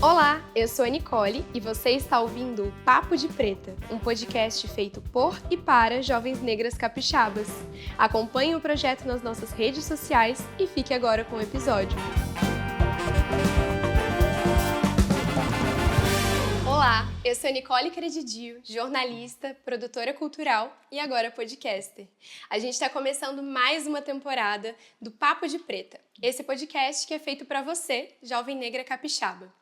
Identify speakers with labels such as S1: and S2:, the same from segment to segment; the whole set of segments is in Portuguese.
S1: Olá, eu sou a Nicole e você está ouvindo o Papo de Preta, um podcast feito por e para jovens negras capixabas. Acompanhe o projeto nas nossas redes sociais e fique agora com o episódio. Olá, eu sou a Nicole Credidio, jornalista, produtora cultural e agora podcaster. A gente está começando mais uma temporada do Papo de Preta, esse podcast que é feito para você, jovem negra capixaba.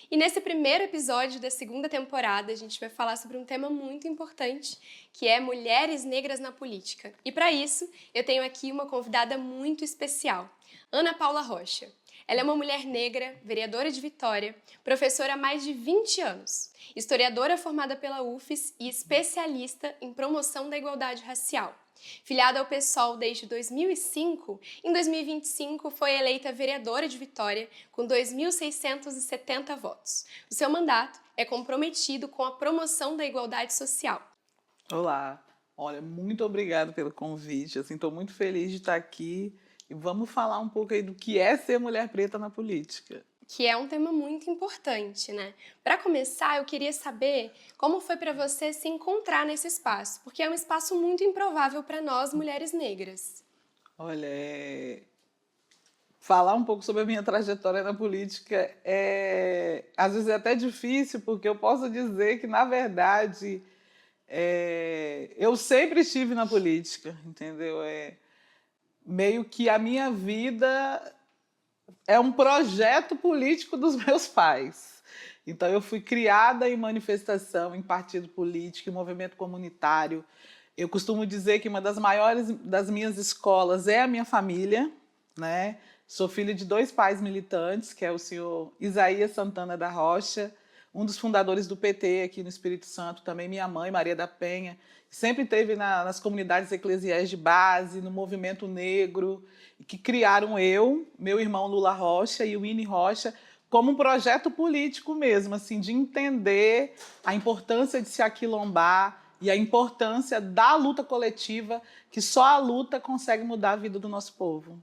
S1: E nesse primeiro episódio da segunda temporada, a gente vai falar sobre um tema muito importante, que é mulheres negras na política. E para isso, eu tenho aqui uma convidada muito especial, Ana Paula Rocha. Ela é uma mulher negra, vereadora de Vitória, professora há mais de 20 anos, historiadora formada pela UFES e especialista em promoção da igualdade racial. Filiada ao PSOL desde 2005, em 2025 foi eleita vereadora de Vitória com 2.670 votos. O seu mandato é comprometido com a promoção da igualdade social.
S2: Olá, olha, muito obrigada pelo convite, estou muito feliz de estar aqui e vamos falar um pouco aí do que é ser mulher preta na política.
S1: Que é um tema muito importante, né? Para começar, eu queria saber como foi para você se encontrar nesse espaço, porque é um espaço muito improvável para nós, mulheres negras.
S2: Olha, falar um pouco sobre a minha trajetória na política às vezes é até difícil, porque eu posso dizer que, na verdade, eu sempre estive na política, entendeu? Meio que a minha vida é um projeto político dos meus pais. Então, eu fui criada em manifestação, em partido político, em movimento comunitário. Eu costumo dizer que uma das maiores das minhas escolas é a minha família, né? Sou filha de 2 pais militantes, que é o senhor Isaías Santana da Rocha, um dos fundadores do PT aqui no Espírito Santo, também minha mãe, Maria da Penha, sempre esteve nas comunidades eclesiais de base, no movimento negro, que criaram eu, meu irmão Lula Rocha e o Winnie Rocha, como um projeto político mesmo, assim, de entender a importância de se aquilombar e a importância da luta coletiva, que só a luta consegue mudar a vida do nosso povo.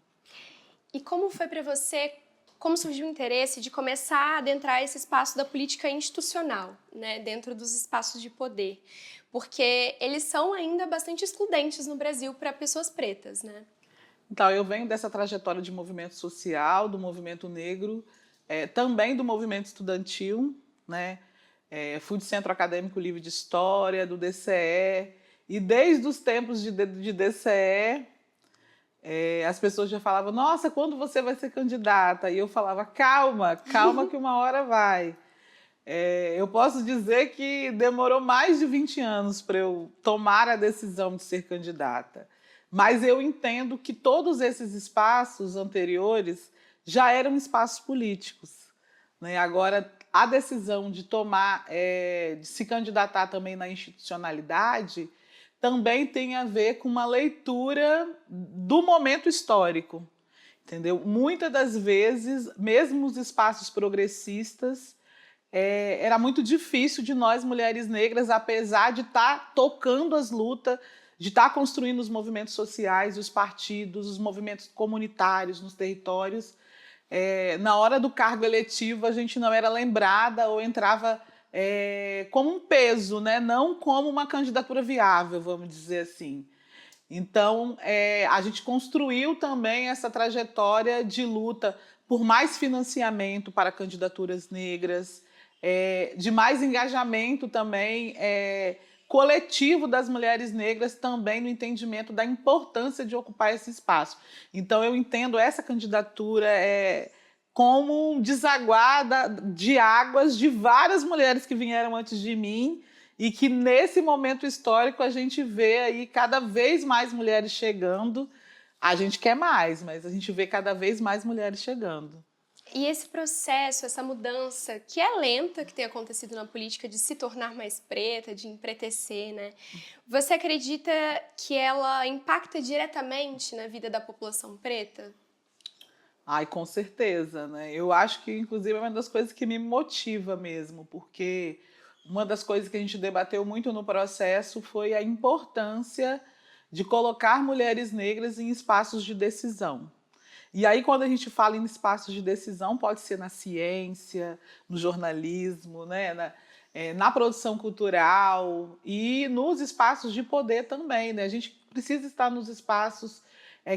S1: E como foi para você, como surgiu o interesse de começar a adentrar esse espaço da política institucional, né, dentro dos espaços de poder? Porque eles são ainda bastante excludentes no Brasil para pessoas pretas, né?
S2: Então, eu venho dessa trajetória de movimento social, do movimento negro, também do movimento estudantil, né? Fui do Centro Acadêmico Livre de História, do DCE, e desde os tempos de DCE, as pessoas já falavam, nossa, quando você vai ser candidata? E eu falava, calma, calma que uma hora vai. Eu posso dizer que demorou mais de 20 anos para eu tomar a decisão de ser candidata. Mas eu entendo que todos esses espaços anteriores já eram espaços políticos, né? Agora, a decisão de tomar, de se candidatar também na institucionalidade, também tem a ver com uma leitura do momento histórico, entendeu? Muitas das vezes, mesmo os espaços progressistas, era muito difícil de nós, mulheres negras, apesar de estar tocando as lutas, de estar construindo os movimentos sociais, os partidos, os movimentos comunitários nos territórios, na hora do cargo eletivo a gente não era lembrada ou entrava como um peso, né? Não como uma candidatura viável, vamos dizer assim. Então, a gente construiu também essa trajetória de luta por mais financiamento para candidaturas negras, de mais engajamento também coletivo das mulheres negras, também no entendimento da importância de ocupar esse espaço. Então, eu entendo essa candidatura como um desaguar de águas de várias mulheres que vieram antes de mim e que, nesse momento histórico, a gente vê aí cada vez mais mulheres chegando. A gente quer mais, mas a gente vê cada vez mais mulheres chegando.
S1: E esse processo, essa mudança, que é lenta, que tem acontecido na política, de se tornar mais preta, de empretecer, né? Você acredita que ela impacta diretamente na vida da população preta?
S2: Ai, com certeza, né? Eu acho que, inclusive, é uma das coisas que me motiva mesmo, porque uma das coisas que a gente debateu muito no processo foi a importância de colocar mulheres negras em espaços de decisão. E aí, quando a gente fala em espaços de decisão, pode ser na ciência, no jornalismo, né? Na produção cultural e nos espaços de poder também, né? A gente precisa estar nos espaços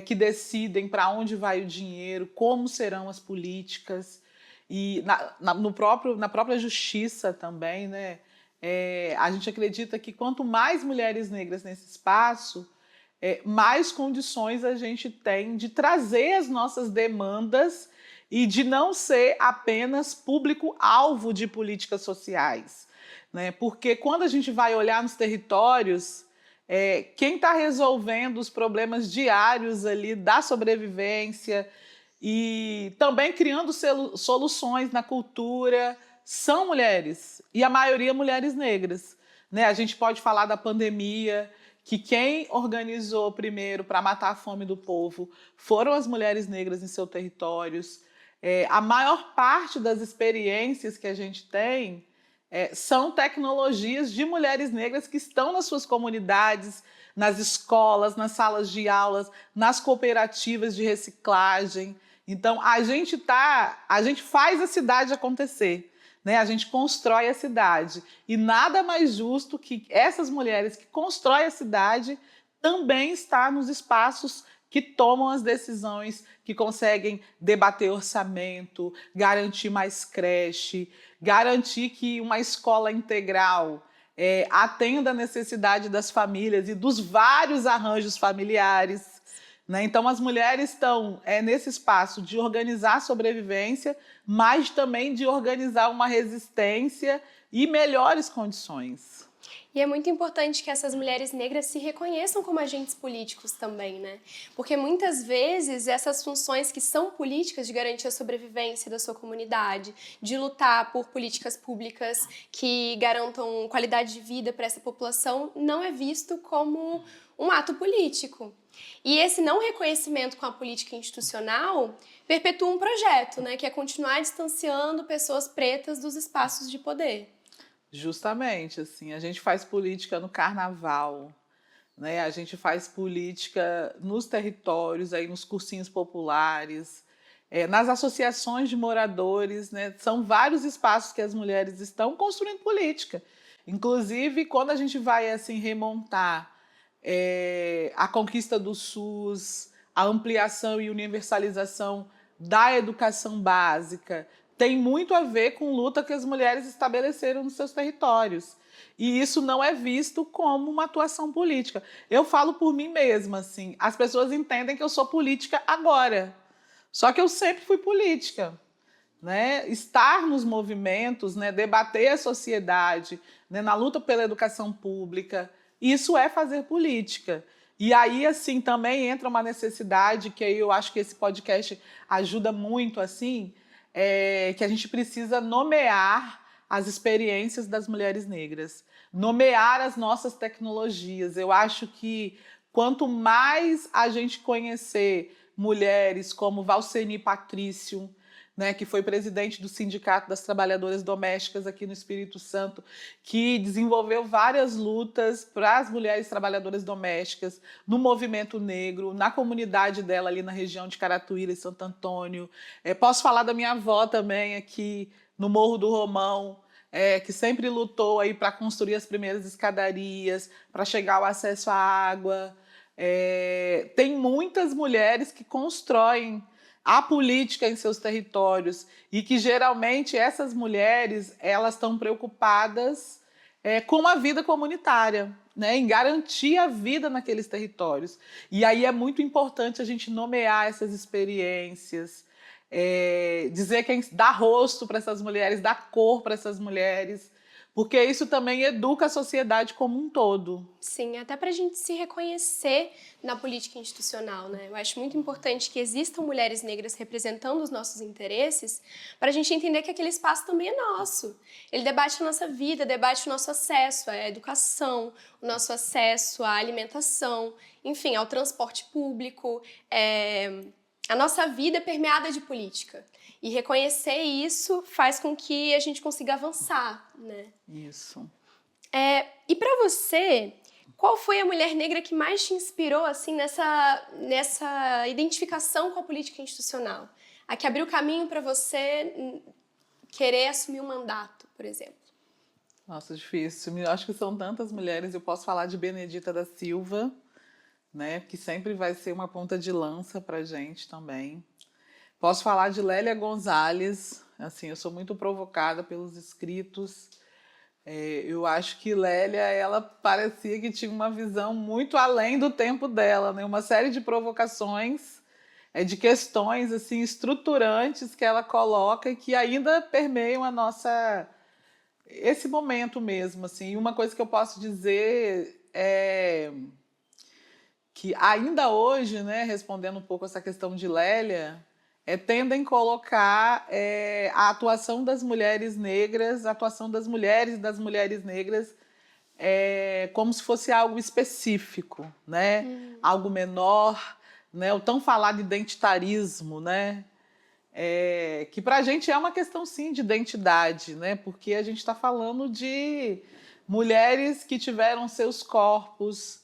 S2: que decidem para onde vai o dinheiro, como serão as políticas, e na própria justiça também, né? A gente acredita que quanto mais mulheres negras nesse espaço, mais condições a gente tem de trazer as nossas demandas e de não ser apenas público-alvo de políticas sociais, né? Porque quando a gente vai olhar nos territórios, quem está resolvendo os problemas diários ali da sobrevivência e também criando soluções na cultura são mulheres, e a maioria mulheres negras, né? A gente pode falar da pandemia, que quem organizou primeiro para matar a fome do povo foram as mulheres negras em seus territórios. A maior parte das experiências que a gente tem são tecnologias de mulheres negras que estão nas suas comunidades, nas escolas, nas salas de aulas, nas cooperativas de reciclagem. Então, a gente faz a cidade acontecer, né? A gente constrói a cidade. E nada mais justo que essas mulheres que constroem a cidade também estar nos espaços que tomam as decisões, que conseguem debater orçamento, garantir mais creche, garantir que uma escola integral atenda a necessidade das famílias e dos vários arranjos familiares, né? Então, as mulheres estão nesse espaço de organizar a sobrevivência, mas também de organizar uma resistência e melhores condições.
S1: E é muito importante que essas mulheres negras se reconheçam como agentes políticos também, né? Porque muitas vezes essas funções que são políticas de garantir a sobrevivência da sua comunidade, de lutar por políticas públicas que garantam qualidade de vida para essa população, não é visto como um ato político. E esse não reconhecimento com a política institucional perpetua um projeto, né? Que é continuar distanciando pessoas pretas dos espaços de poder.
S2: Justamente, assim, a gente faz política no carnaval, né? A gente faz política nos territórios, aí nos cursinhos populares, nas associações de moradores, né? São vários espaços que as mulheres estão construindo política. Inclusive, quando a gente vai assim remontar a conquista do SUS, a ampliação e universalização da educação básica, tem muito a ver com luta que as mulheres estabeleceram nos seus territórios. E isso não é visto como uma atuação política. Eu falo por mim mesma, assim, as pessoas entendem que eu sou política agora. Só que eu sempre fui política, né? Estar nos movimentos, né? Debater a sociedade, né? Na luta pela educação pública, isso é fazer política. E aí, assim, também entra uma necessidade que aí eu acho que esse podcast ajuda muito, assim, que a gente precisa nomear as experiências das mulheres negras, nomear as nossas tecnologias. Eu acho que quanto mais a gente conhecer mulheres como Valceni Patrício, né, que foi presidente do Sindicato das Trabalhadoras Domésticas aqui no Espírito Santo, que desenvolveu várias lutas para as mulheres trabalhadoras domésticas no movimento negro, na comunidade dela ali na região de Caratuíra e Santo Antônio. Posso falar da minha avó também aqui no Morro do Romão, que sempre lutou aí para construir as primeiras escadarias, para chegar ao acesso à água. Tem muitas mulheres que constroem a política em seus territórios e que geralmente essas mulheres elas estão preocupadas com a vida comunitária, né, em garantir a vida naqueles territórios. E aí é muito importante a gente nomear essas experiências, dizer quem dá rosto para essas mulheres, dá cor para essas mulheres, porque isso também educa a sociedade como um todo.
S1: Sim, até para a gente se reconhecer na política institucional, né? Eu acho muito importante que existam mulheres negras representando os nossos interesses para a gente entender que aquele espaço também é nosso. Ele debate a nossa vida, debate o nosso acesso à educação, o nosso acesso à alimentação, enfim, ao transporte público. A nossa vida é permeada de política. E reconhecer isso faz com que a gente consiga avançar, né?
S2: Isso.
S1: E para você, qual foi a mulher negra que mais te inspirou assim nessa identificação com a política institucional? A que abriu caminho para você querer assumir um mandato, por exemplo?
S2: Nossa, difícil. Eu acho que são tantas mulheres. Eu posso falar de Benedita da Silva, né, que sempre vai ser uma ponta de lança para a gente também. Posso falar de Lélia Gonzalez. Assim, eu sou muito provocada pelos escritos. Eu acho que Lélia, ela parecia que tinha uma visão muito além do tempo dela, né? Uma série de provocações, de questões assim estruturantes que ela coloca e que ainda permeiam esse momento mesmo, assim. E uma coisa que eu posso dizer é que ainda hoje, né, respondendo um pouco essa questão de Lélia, tendem a colocar a atuação das mulheres negras, a atuação das mulheres e das mulheres negras como se fosse algo específico, né? Algo menor, né? O tão falado identitarismo, né? Que para a gente é uma questão, sim, de identidade, né? Porque a gente está falando de mulheres que tiveram seus corpos,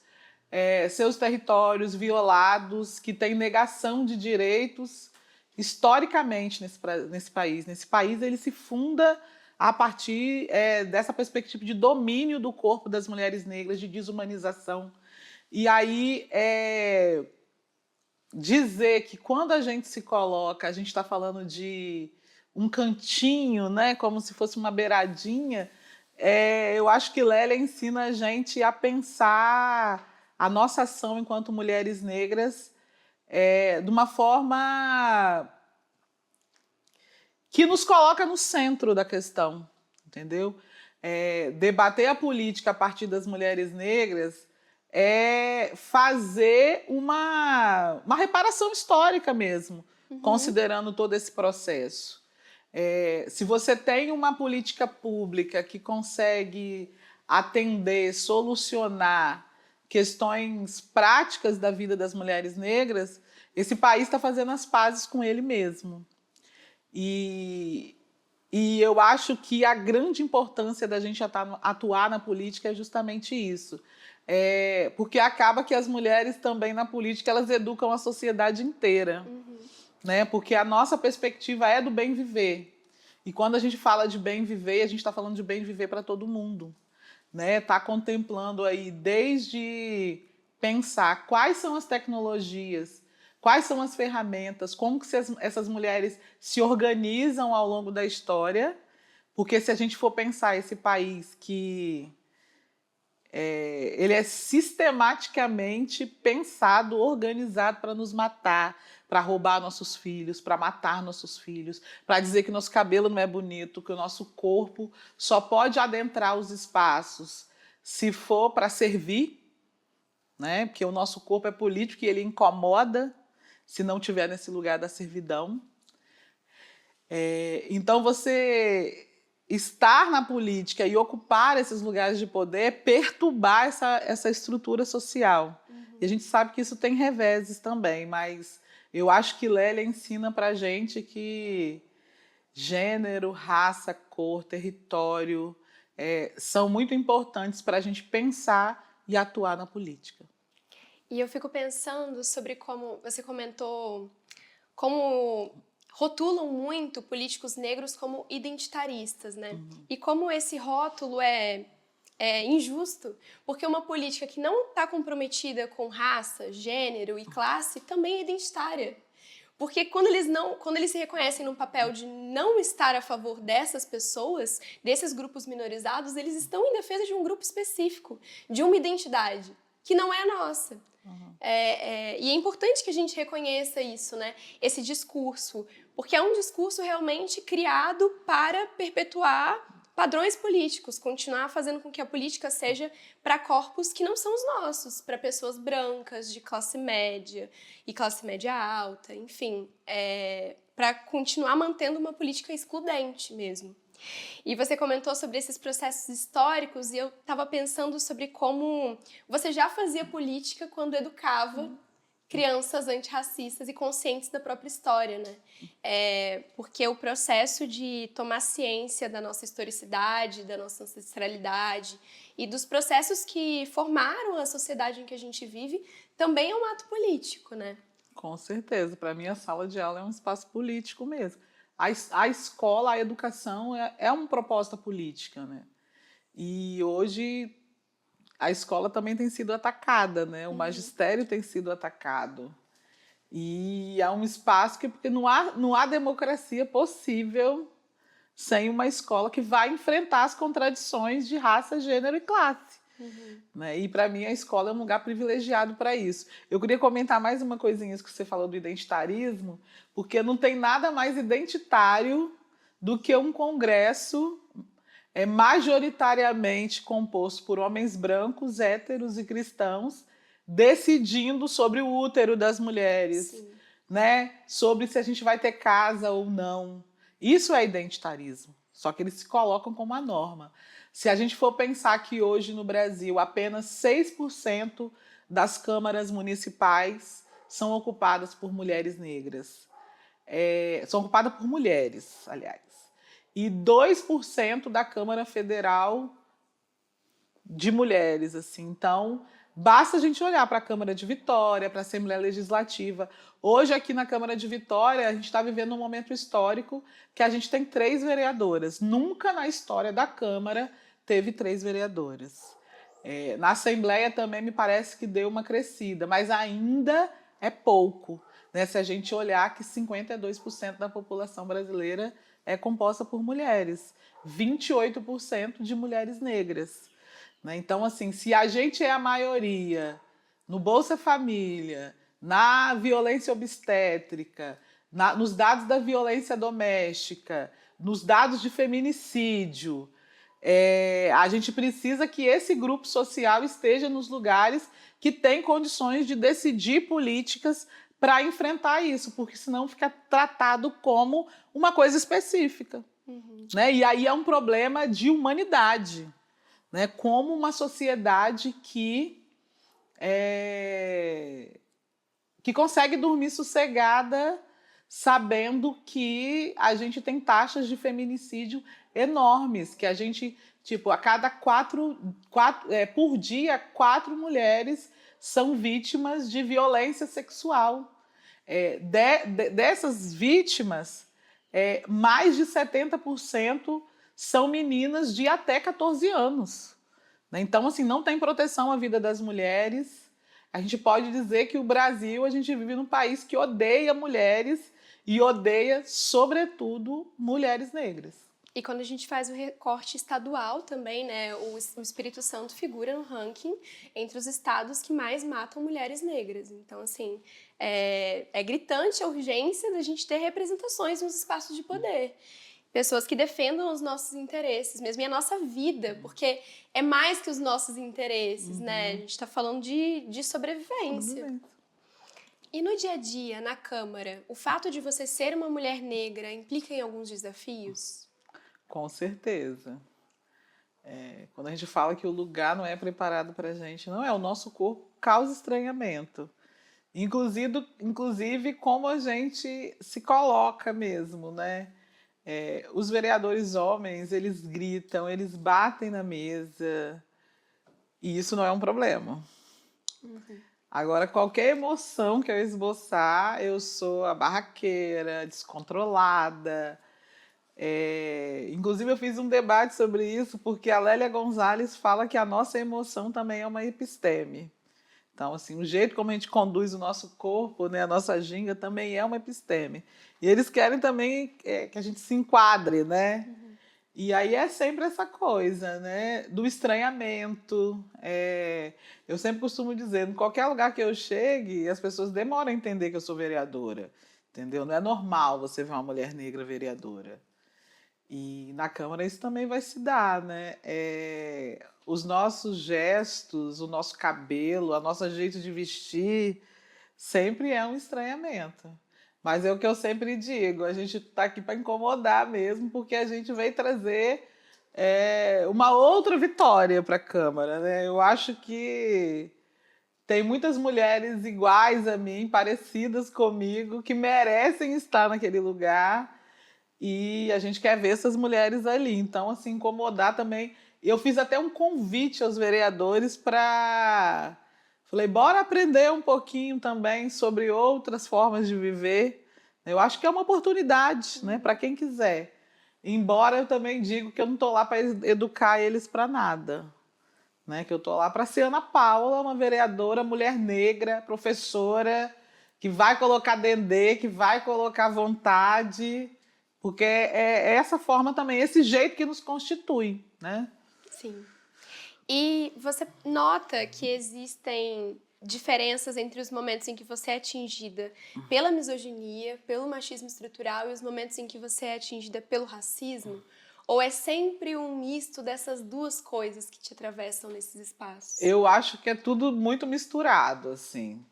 S2: seus territórios violados, que têm negação de direitos historicamente nesse país. Nesse país, ele se funda a partir dessa perspectiva de domínio do corpo das mulheres negras, de desumanização. E aí, dizer que quando a gente se coloca, a gente está falando de um cantinho, né, como se fosse uma beiradinha, eu acho que Lélia ensina a gente a pensar a nossa ação enquanto mulheres negras de uma forma que nos coloca no centro da questão, entendeu? Debater a política a partir das mulheres negras é fazer uma reparação histórica mesmo, considerando todo esse processo. Se você tem uma política pública que consegue atender, solucionar questões práticas da vida das mulheres negras, esse país está fazendo as pazes com ele mesmo. E eu acho que a grande importância da gente atuar na política é justamente isso. Porque acaba que as mulheres também na política elas educam a sociedade inteira. Né? Porque a nossa perspectiva é do bem viver. E quando a gente fala de bem viver, a gente está falando de bem viver para todo mundo. Né? Tá contemplando aí desde pensar quais são as tecnologias, quais são as ferramentas, como que essas mulheres se organizam ao longo da história, porque se a gente for pensar esse país que ele é sistematicamente pensado, organizado para nos matar, para roubar nossos filhos, para matar nossos filhos, para dizer que nosso cabelo não é bonito, que o nosso corpo só pode adentrar os espaços se for para servir, né? Porque o nosso corpo é político e ele incomoda se não estiver nesse lugar da servidão. Então, você estar na política e ocupar esses lugares de poder é perturbar essa estrutura social. E a gente sabe que isso tem reveses também, mas eu acho que Lélia ensina para a gente que gênero, raça, cor, território são muito importantes para a gente pensar e atuar na política.
S1: E eu fico pensando sobre como você comentou, como rotulam muito políticos negros como identitaristas, né? E como esse rótulo é injusto, porque uma política que não está comprometida com raça, gênero e classe também é identitária. Porque quando eles se reconhecem no papel de não estar a favor dessas pessoas, desses grupos minorizados, eles estão em defesa de um grupo específico, de uma identidade, que não é a nossa. E é importante que a gente reconheça isso, né? Esse discurso, porque é um discurso realmente criado para perpetuar padrões políticos, continuar fazendo com que a política seja para corpos que não são os nossos, para pessoas brancas, de classe média e classe média alta, enfim, para continuar mantendo uma política excludente mesmo. E você comentou sobre esses processos históricos e eu estava pensando sobre como você já fazia política quando educava crianças antirracistas e conscientes da própria história, né? Porque o processo de tomar ciência da nossa historicidade, da nossa ancestralidade e dos processos que formaram a sociedade em que a gente vive também é um ato político, né?
S2: Com certeza. Para mim, a sala de aula é um espaço político mesmo. A escola, a educação é uma proposta política, né? E hoje a escola também tem sido atacada, né? O magistério tem sido atacado. E é um espaço porque não há democracia possível sem uma escola que vai enfrentar as contradições de raça, gênero e classe. Né? E para mim a escola é um lugar privilegiado para isso. Eu queria comentar mais uma coisinha que você falou do identitarismo, porque não tem nada mais identitário do que um congresso majoritariamente composto por homens brancos, héteros e cristãos, decidindo sobre o útero das mulheres, né? Sobre se a gente vai ter casa ou não. Isso é identitarismo, só que eles se colocam como a norma. Se a gente for pensar que hoje no Brasil apenas 6% das câmaras municipais são ocupadas por mulheres negras. São ocupadas por mulheres, aliás. E 2% da Câmara Federal de mulheres. Assim. Então, basta a gente olhar para a Câmara de Vitória, para a Assembleia Legislativa. Hoje, aqui na Câmara de Vitória, a gente está vivendo um momento histórico que a gente tem 3 vereadoras. Nunca na história da Câmara teve 3 vereadoras. Na Assembleia também me parece que deu uma crescida, mas ainda é pouco. Né? Se a gente olhar que 52% da população brasileira é composta por mulheres, 28% de mulheres negras. Né? Então, assim, se a gente é a maioria no Bolsa Família, na violência obstétrica, nos dados da violência doméstica, nos dados de feminicídio, a gente precisa que esse grupo social esteja nos lugares que têm condições de decidir políticas para enfrentar isso, porque senão fica tratado como uma coisa específica. Né? E aí é um problema de humanidade, né? Como uma sociedade que consegue dormir sossegada sabendo que a gente tem taxas de feminicídio enormes, que a gente, tipo, a cada por dia, 4 mulheres são vítimas de violência sexual. Dessas vítimas, mais de 70% são meninas de até 14 anos. Né? Então, assim, não tem proteção à vida das mulheres. A gente pode dizer que o Brasil, a gente vive num país que odeia mulheres e odeia, sobretudo, mulheres negras.
S1: E quando a gente faz o recorte estadual também, né, o Espírito Santo figura no ranking entre os estados que mais matam mulheres negras. Então, assim, é gritante a urgência da gente ter representações nos espaços de poder. Pessoas que defendam os nossos interesses, mesmo e a nossa vida, porque é mais que os nossos interesses, né? A gente está falando de sobrevivência. E no dia a dia, na Câmara, o fato de você ser uma mulher negra implica em alguns desafios?
S2: Com certeza. Quando a gente fala que o lugar não é preparado para a gente, não é. O nosso corpo causa estranhamento. Inclusive como a gente se coloca mesmo, né? Os vereadores homens, eles gritam, eles batem na mesa, e isso não é um problema. Agora, qualquer emoção que eu esboçar, eu sou a barraqueira, descontrolada. Inclusive, eu fiz um debate sobre isso, porque a Lélia Gonzalez fala que a nossa emoção também é uma episteme. Então, assim, o jeito como a gente conduz o nosso corpo, né, a nossa ginga, também é uma episteme. E eles querem também que a gente se enquadre, né? E aí é sempre essa coisa, né, do estranhamento. Eu sempre costumo dizer, em qualquer lugar que eu chegue, as pessoas demoram a entender que eu sou vereadora, entendeu? Não é normal você ver uma mulher negra vereadora. E na Câmara isso também vai se dar, né? Os nossos gestos, o nosso cabelo, o nosso jeito de vestir, sempre é um estranhamento. Mas é o que eu sempre digo, a gente está aqui para incomodar mesmo, porque a gente veio trazer uma outra vitória para a Câmara. Né? Eu acho que tem muitas mulheres iguais a mim, parecidas comigo, que merecem estar naquele lugar e a gente quer ver essas mulheres ali. Então, assim, incomodar também. Eu fiz até um convite aos vereadores para... Falei, bora aprender um pouquinho também sobre outras formas de viver. Eu acho que é uma oportunidade, né, para quem quiser. Embora eu também digo que eu não estou lá para educar eles para nada. Né, que eu estou lá para ser Ana Paula, uma vereadora, mulher negra, professora, que vai colocar dendê, que vai colocar vontade, porque é essa forma também, esse jeito que nos constitui, né?
S1: Sim. E você nota que existem diferenças entre os momentos em que você é atingida pela misoginia, pelo machismo estrutural e os momentos em que você é atingida pelo racismo? Ou é sempre um misto dessas duas coisas que te atravessam nesses espaços?
S2: Eu acho que é tudo muito misturado, assim.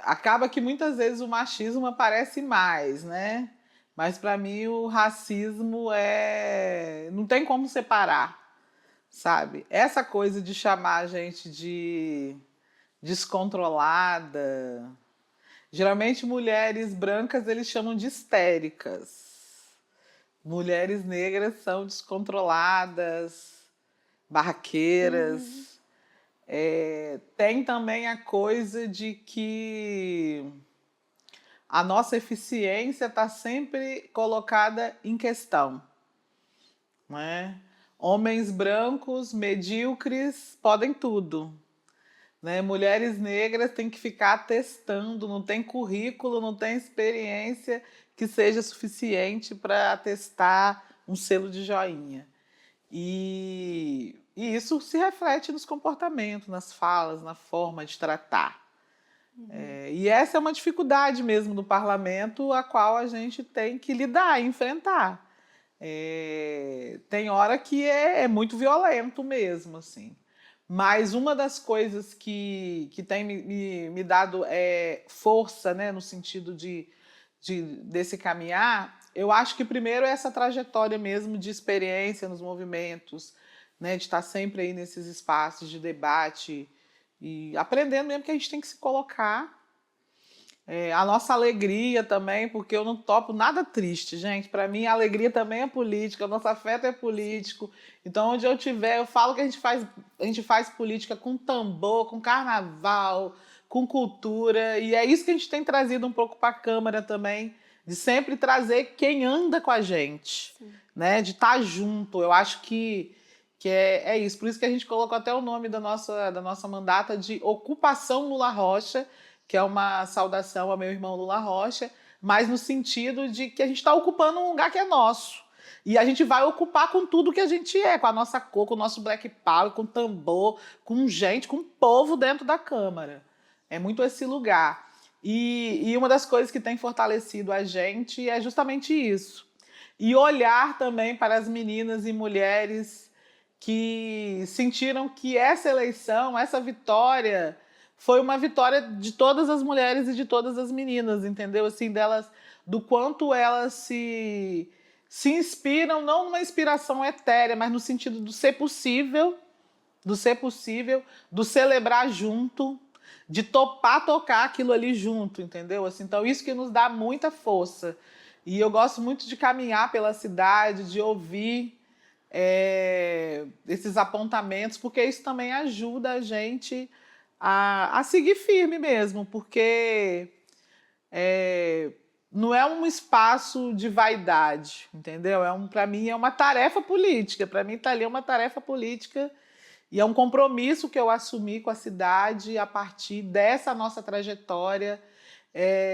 S2: Acaba que muitas vezes o machismo aparece mais, né? Mas para mim o racismo não tem como separar, sabe? Essa coisa de chamar a gente de descontrolada. Geralmente mulheres brancas eles chamam de histéricas. Mulheres negras são descontroladas, barraqueiras. Tem também a coisa de que a nossa eficiência está sempre colocada em questão. Não é? Homens brancos, medíocres, podem tudo. Né? Mulheres negras têm que ficar testando, não tem currículo, não tem experiência que seja suficiente para atestar um selo de joinha. E isso se reflete nos comportamentos, nas falas, na forma de tratar. E essa é uma dificuldade mesmo do parlamento, a qual a gente tem que lidar, enfrentar. Tem hora que é muito violento mesmo, assim. Mas uma das coisas que tem me dado força, né, no sentido desse caminhar, eu acho que primeiro é essa trajetória mesmo de experiência nos movimentos, né, de estar sempre aí nesses espaços de debate e aprendendo mesmo que a gente tem que se colocar. A nossa alegria também, porque eu não topo nada triste, gente. Para mim, a alegria também é política, o nosso afeto é político. Então, onde eu estiver, eu falo que a gente faz política com tambor, com carnaval, com cultura. E é isso que a gente tem trazido um pouco para a Câmara também, de sempre trazer quem anda com a gente, né? De estar junto. Eu acho que é isso. Por isso que a gente colocou até o nome da nossa mandata de Ocupação Lula Rocha, que é uma saudação ao meu irmão Lula Rocha, mas no sentido de que a gente está ocupando um lugar que é nosso. E a gente vai ocupar com tudo que a gente é, com a nossa cor, com o nosso black power, com tambor, com gente, com povo dentro da Câmara. É muito esse lugar. E uma das coisas que tem fortalecido a gente é justamente isso. E olhar também para as meninas e mulheres que sentiram que essa eleição, essa vitória, foi uma vitória de todas as mulheres e de todas as meninas, entendeu? Assim, delas, do quanto elas se inspiram, não numa inspiração etérea, mas no sentido do ser possível, do celebrar junto, de topar tocar aquilo ali junto, entendeu? Assim, então, isso que nos dá muita força. E eu gosto muito de caminhar pela cidade, de ouvir esses apontamentos, porque isso também ajuda a gente a seguir firme mesmo, porque não é um espaço de vaidade, entendeu? Para mim é uma tarefa política, para mim estar ali é uma tarefa política e é um compromisso que eu assumi com a cidade a partir dessa nossa trajetória.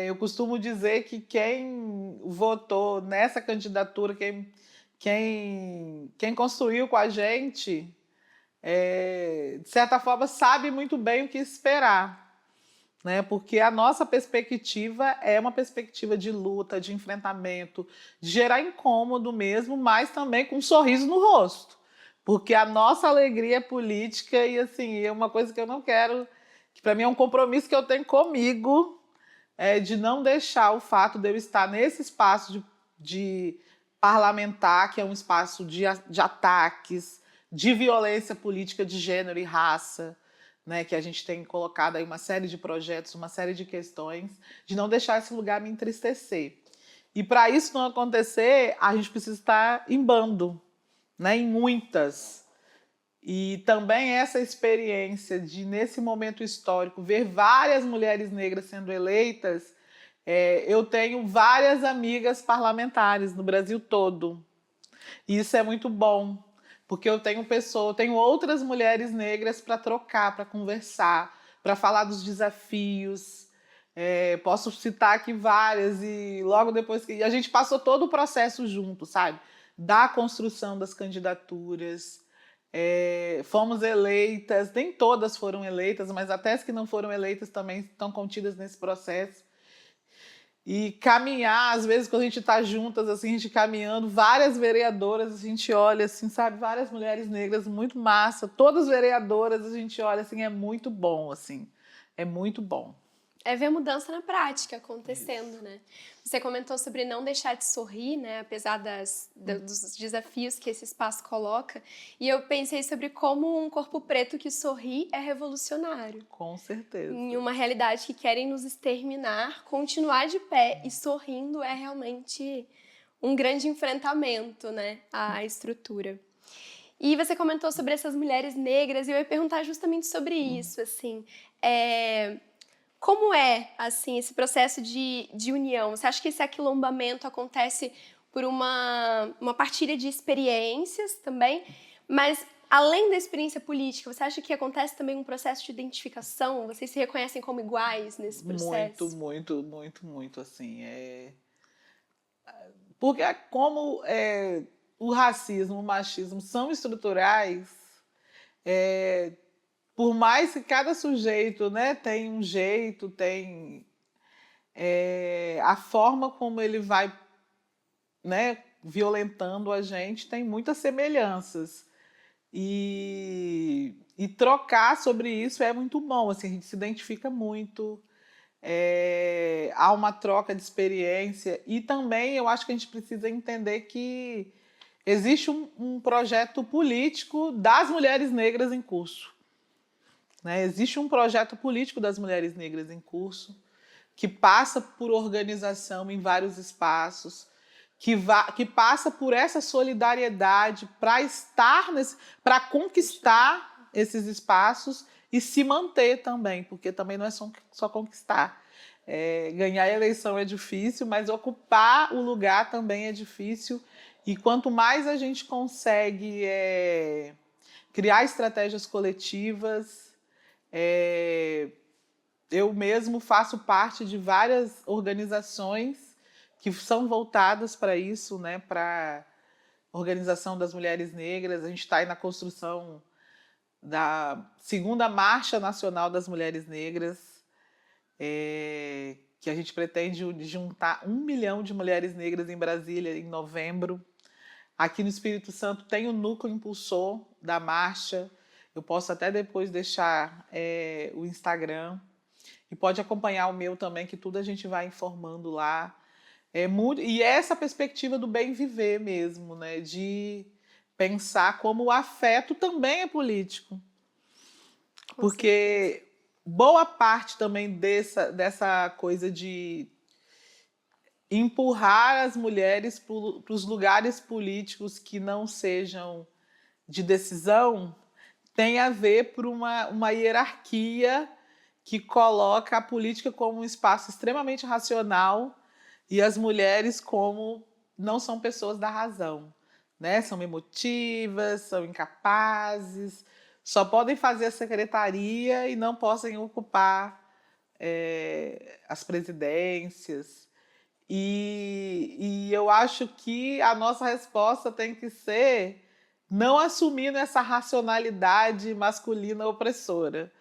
S2: Eu costumo dizer que quem votou nessa candidatura, quem construiu com a gente, de certa forma, sabe muito bem o que esperar, né? Porque a nossa perspectiva é uma perspectiva de luta, de enfrentamento, de gerar incômodo mesmo, mas também com um sorriso no rosto. Porque a nossa alegria é política e, assim, é uma coisa que eu não quero, que para mim é um compromisso que eu tenho comigo, de não deixar o fato de eu estar nesse espaço de parlamentar, que é um espaço de ataques, de violência política de gênero e raça, né, que a gente tem colocado aí uma série de projetos, uma série de questões, de não deixar esse lugar me entristecer. E para isso não acontecer, a gente precisa estar em bando, né, em muitas. E também essa experiência de, nesse momento histórico, ver várias mulheres negras sendo eleitas, eu tenho várias amigas parlamentares no Brasil todo. E isso é muito bom, porque eu tenho outras mulheres negras para trocar, para conversar, para falar dos desafios. Posso citar aqui várias, e logo depois que a gente passou todo o processo junto, sabe? Da construção das candidaturas. Fomos eleitas, nem todas foram eleitas, mas até as que não foram eleitas também estão contidas nesse processo. E caminhar, às vezes, quando a gente está juntas, assim, a gente caminhando, várias vereadoras, a gente olha, assim, sabe, várias mulheres negras, muito massa, todas vereadoras, a gente olha, assim, é muito bom, assim, é muito bom.
S1: É ver mudança na prática acontecendo, né? Você comentou sobre não deixar de sorrir, né? Apesar dos desafios que esse espaço coloca. E eu pensei sobre como um corpo preto que sorri é revolucionário.
S2: Com certeza.
S1: Em uma realidade que querem nos exterminar, continuar de pé e sorrindo é realmente um grande enfrentamento, né? À estrutura. E você comentou sobre essas mulheres negras e eu ia perguntar justamente sobre isso, assim. Como é, assim, esse processo de união? Você acha que esse aquilombamento acontece por uma partilha de experiências também? Mas, além da experiência política, você acha que acontece também um processo de identificação? Vocês se reconhecem como iguais nesse processo?
S2: Muito, assim. Porque como o racismo, o machismo são estruturais, por mais que cada sujeito, né, tem um jeito, tem a forma como ele vai, né, violentando a gente, tem muitas semelhanças. E trocar sobre isso é muito bom, assim, a gente se identifica muito, há uma troca de experiência e também eu acho que a gente precisa entender que existe um projeto político das mulheres negras em curso. Né? Existe um projeto político das mulheres negras em curso que passa por organização em vários espaços, que passa por essa solidariedade para conquistar esses espaços e se manter também, porque também não é só conquistar. Ganhar a eleição é difícil, mas ocupar o lugar também é difícil. E quanto mais a gente consegue criar estratégias coletivas, eu mesmo faço parte de várias organizações que são voltadas para isso, né, para a organização das mulheres negras. A gente está aí na construção da segunda Marcha Nacional das Mulheres Negras, que a gente pretende juntar 1 milhão de mulheres negras em Brasília em novembro. Aqui no Espírito Santo tem o núcleo impulsor da marcha. Eu posso até depois deixar o Instagram. E pode acompanhar o meu também, que tudo a gente vai informando lá. E essa perspectiva do bem viver mesmo, né? De pensar como o afeto também é político. Porque boa parte também dessa coisa de empurrar as mulheres para os lugares políticos que não sejam de decisão tem a ver por uma hierarquia que coloca a política como um espaço extremamente racional e as mulheres como não são pessoas da razão, né? São emotivas, são incapazes, só podem fazer a secretaria e não podem ocupar as presidências. E eu acho que a nossa resposta tem que ser não assumindo essa racionalidade masculina opressora,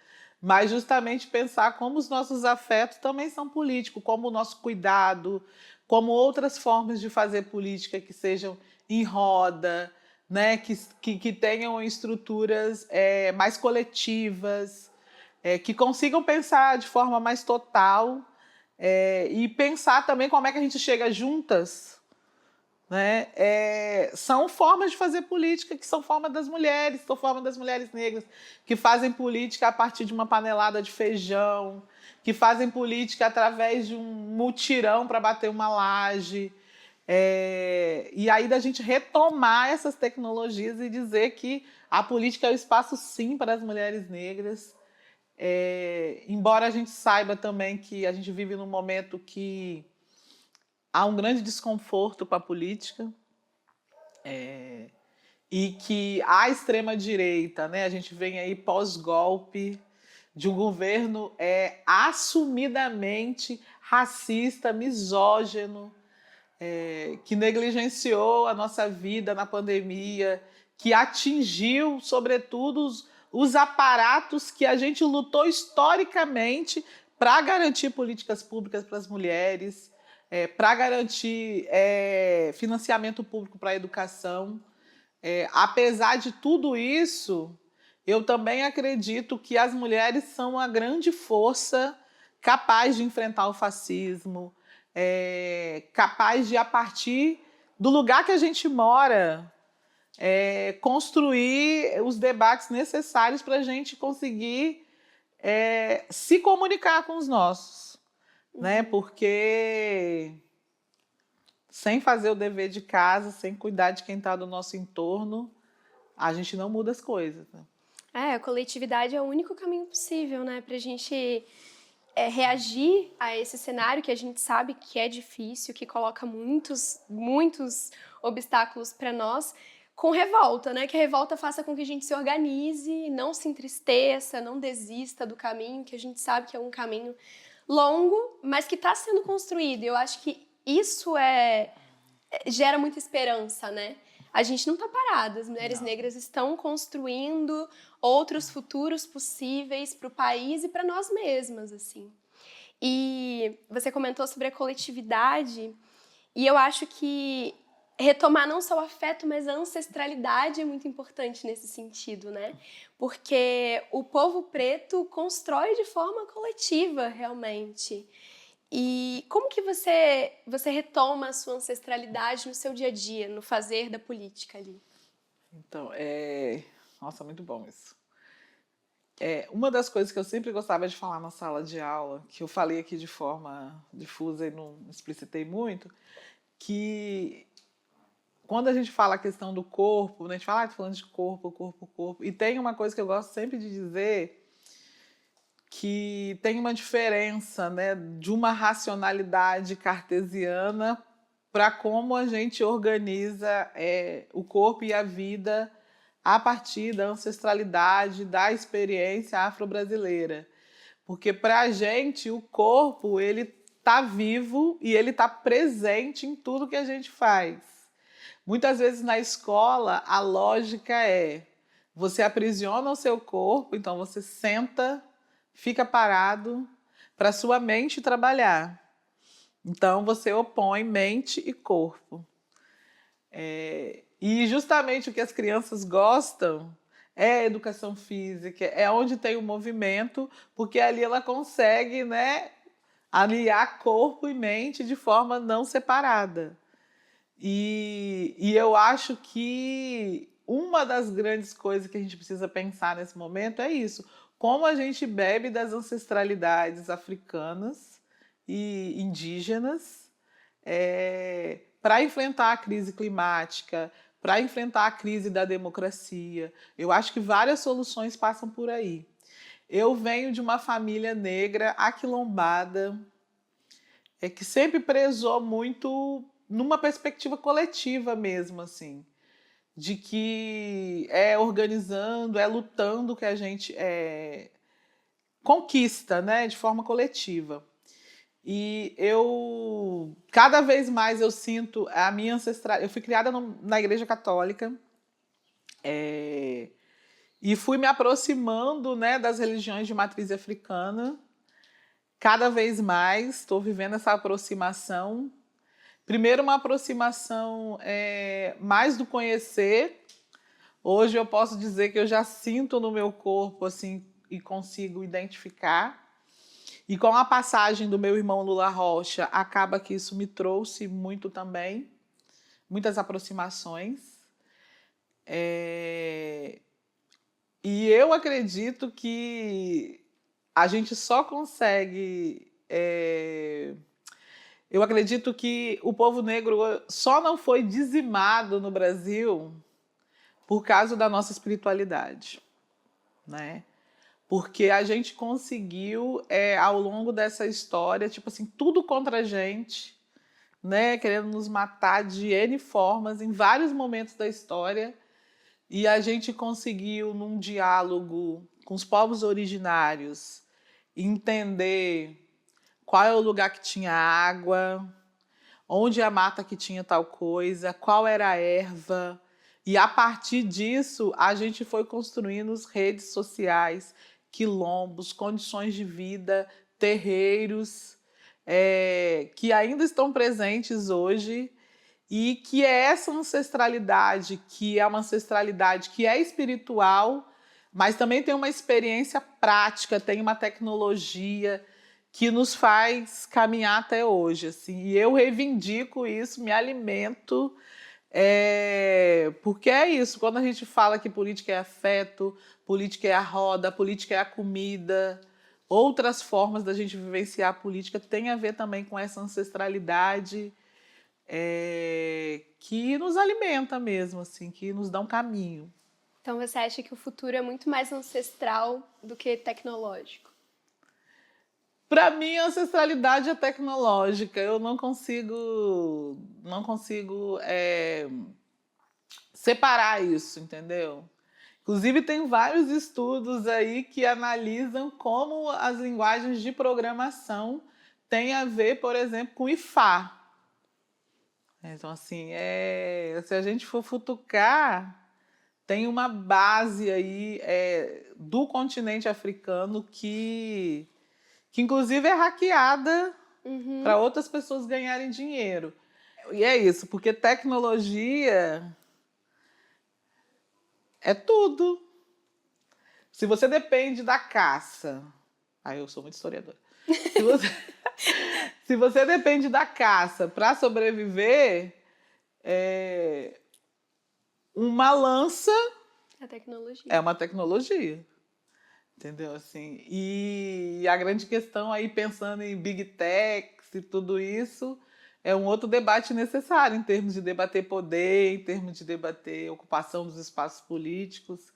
S2: mas justamente pensar como os nossos afetos também são políticos, como o nosso cuidado, como outras formas de fazer política que sejam em roda, né? que tenham estruturas mais coletivas, que consigam pensar de forma mais total e pensar também como é que a gente chega juntas, né? São formas de fazer política que são formas das mulheres negras, que fazem política a partir de uma panelada de feijão, que fazem política através de um mutirão para bater uma laje. E aí da gente retomar essas tecnologias e dizer que a política é o espaço, sim, para as mulheres negras. Embora a gente saiba também que a gente vive num momento que há um grande desconforto com a política, e que a extrema-direita, né, a gente vem aí pós-golpe de um governo assumidamente racista, misógino, que negligenciou a nossa vida na pandemia, que atingiu, sobretudo, os aparatos que a gente lutou historicamente para garantir políticas públicas para as mulheres, para garantir financiamento público para a educação. Apesar de tudo isso, eu também acredito que as mulheres são a grande força capaz de enfrentar o fascismo, capaz de, a partir do lugar que a gente mora, construir os debates necessários para a gente conseguir se comunicar com os nossos, né? Porque sem fazer o dever de casa, sem cuidar de quem está do nosso entorno, a gente não muda as coisas, né?
S1: A coletividade é o único caminho possível, né, para a gente reagir a esse cenário que a gente sabe que é difícil, que coloca muitos obstáculos para nós, com revolta, né? Que a revolta faça com que a gente se organize, não se entristeça, não desista do caminho, que a gente sabe que é um caminho longo, mas que está sendo construído. Eu acho que isso gera muita esperança, né? A gente não está parado, as mulheres negras estão construindo outros futuros possíveis para o país e para nós mesmas, assim. E você comentou sobre a coletividade, e eu acho que retomar não só o afeto, mas a ancestralidade é muito importante nesse sentido, né? Porque o povo preto constrói de forma coletiva, realmente. E como que você retoma a sua ancestralidade no seu dia a dia, no fazer da política ali?
S2: Então, nossa, muito bom isso. Uma das coisas que eu sempre gostava de falar na sala de aula, que eu falei aqui de forma difusa e não explicitei muito, que quando a gente fala a questão do corpo, né, a gente fala, tô falando de corpo, e tem uma coisa que eu gosto sempre de dizer, que tem uma diferença, né, de uma racionalidade cartesiana para como a gente organiza o corpo e a vida a partir da ancestralidade, da experiência afro-brasileira. Porque para a gente o corpo ele está vivo e ele está presente em tudo que a gente faz. Muitas vezes na escola a lógica você aprisiona o seu corpo, então você senta, fica parado para sua mente trabalhar. Então você opõe mente e corpo. E justamente o que as crianças gostam é a educação física, é onde tem o movimento, porque ali ela consegue, né, aliar corpo e mente de forma não separada. E eu acho que uma das grandes coisas que a gente precisa pensar nesse momento é isso. Como a gente bebe das ancestralidades africanas e indígenas para enfrentar a crise climática, para enfrentar a crise da democracia. Eu acho que várias soluções passam por aí. Eu venho de uma família negra aquilombada, que sempre prezou muito numa perspectiva coletiva mesmo, assim, de que organizando, lutando que a gente conquista, né, de forma coletiva. E eu, cada vez mais eu sinto a minha ancestralidade. Eu fui criada na Igreja Católica e fui me aproximando, né, das religiões de matriz africana. Cada vez mais estou vivendo essa aproximação. Primeiro, uma aproximação mais do conhecer. Hoje eu posso dizer que eu já sinto no meu corpo assim e consigo identificar. E com a passagem do meu irmão Lula Rocha, acaba que isso me trouxe muito também. muitas aproximações. E eu acredito que a gente só consegue... eu acredito que o povo negro só não foi dizimado no Brasil por causa da nossa espiritualidade, né? Porque a gente conseguiu, ao longo dessa história, tipo assim, tudo contra a gente, né? Querendo nos matar de N formas em vários momentos da história. E a gente conseguiu, num diálogo com os povos originários, entender qual é o lugar que tinha água, onde é a mata que tinha tal coisa, qual era a erva. E a partir disso, a gente foi construindo as redes sociais, quilombos, condições de vida, terreiros, que ainda estão presentes hoje. E que é essa ancestralidade, que é uma ancestralidade que é espiritual, mas também tem uma experiência prática, tem uma tecnologia que nos faz caminhar até hoje. Assim. E eu reivindico isso, me alimento, porque é isso. Quando a gente fala que política é afeto, política é a roda, política é a comida, outras formas da gente vivenciar a política tem a ver também com essa ancestralidade, que nos alimenta mesmo, assim, que nos dá um caminho.
S1: Então você acha que o futuro é muito mais ancestral do que tecnológico?
S2: Para mim, a ancestralidade é tecnológica. Eu não consigo separar isso, entendeu? Inclusive, tem vários estudos aí que analisam como as linguagens de programação têm a ver, por exemplo, com Ifá. Então, assim, se a gente for futucar, tem uma base aí do continente africano que inclusive é hackeada para outras pessoas ganharem dinheiro. E é isso, porque tecnologia é tudo. Se você depende da caça... eu sou muito historiadora. Se você depende da caça para sobreviver, uma lança é uma tecnologia. Entendeu? Assim, e a grande questão aí, pensando em Big Techs e tudo isso, é um outro debate necessário em termos de debater poder, em termos de debater ocupação dos espaços políticos,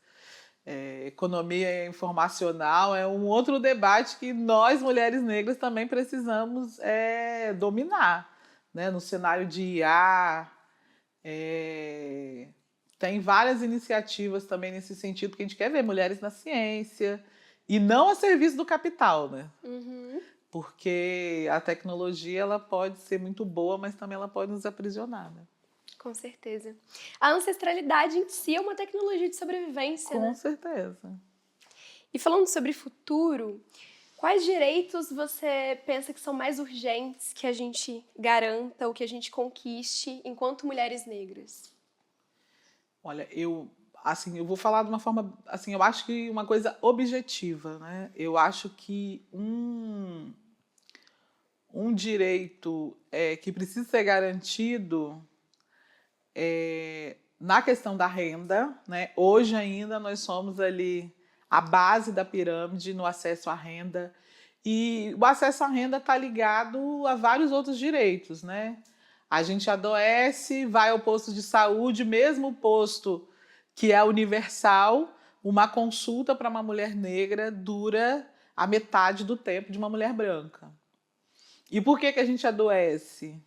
S2: economia informacional. É um outro debate que nós, mulheres negras, também precisamos dominar, né? No cenário de IA. Tem várias iniciativas também nesse sentido, que a gente quer ver mulheres na ciência, e não a serviço do capital, né? Porque a tecnologia ela pode ser muito boa, mas também ela pode nos aprisionar, né?
S1: Com certeza. A ancestralidade em si é uma tecnologia de sobrevivência,
S2: Com
S1: né?
S2: certeza.
S1: E falando sobre futuro, quais direitos você pensa que são mais urgentes que a gente garanta ou que a gente conquiste enquanto mulheres negras?
S2: Olha, eu vou falar de uma forma, assim, eu acho que uma coisa objetiva, né? Eu acho que um direito que precisa ser garantido na questão da renda, né? Hoje ainda nós somos ali a base da pirâmide no acesso à renda, e o acesso à renda está ligado a vários outros direitos, né? A gente adoece, vai ao posto de saúde, mesmo o posto que é universal, uma consulta para uma mulher negra dura a metade do tempo de uma mulher branca. E por que a gente adoece?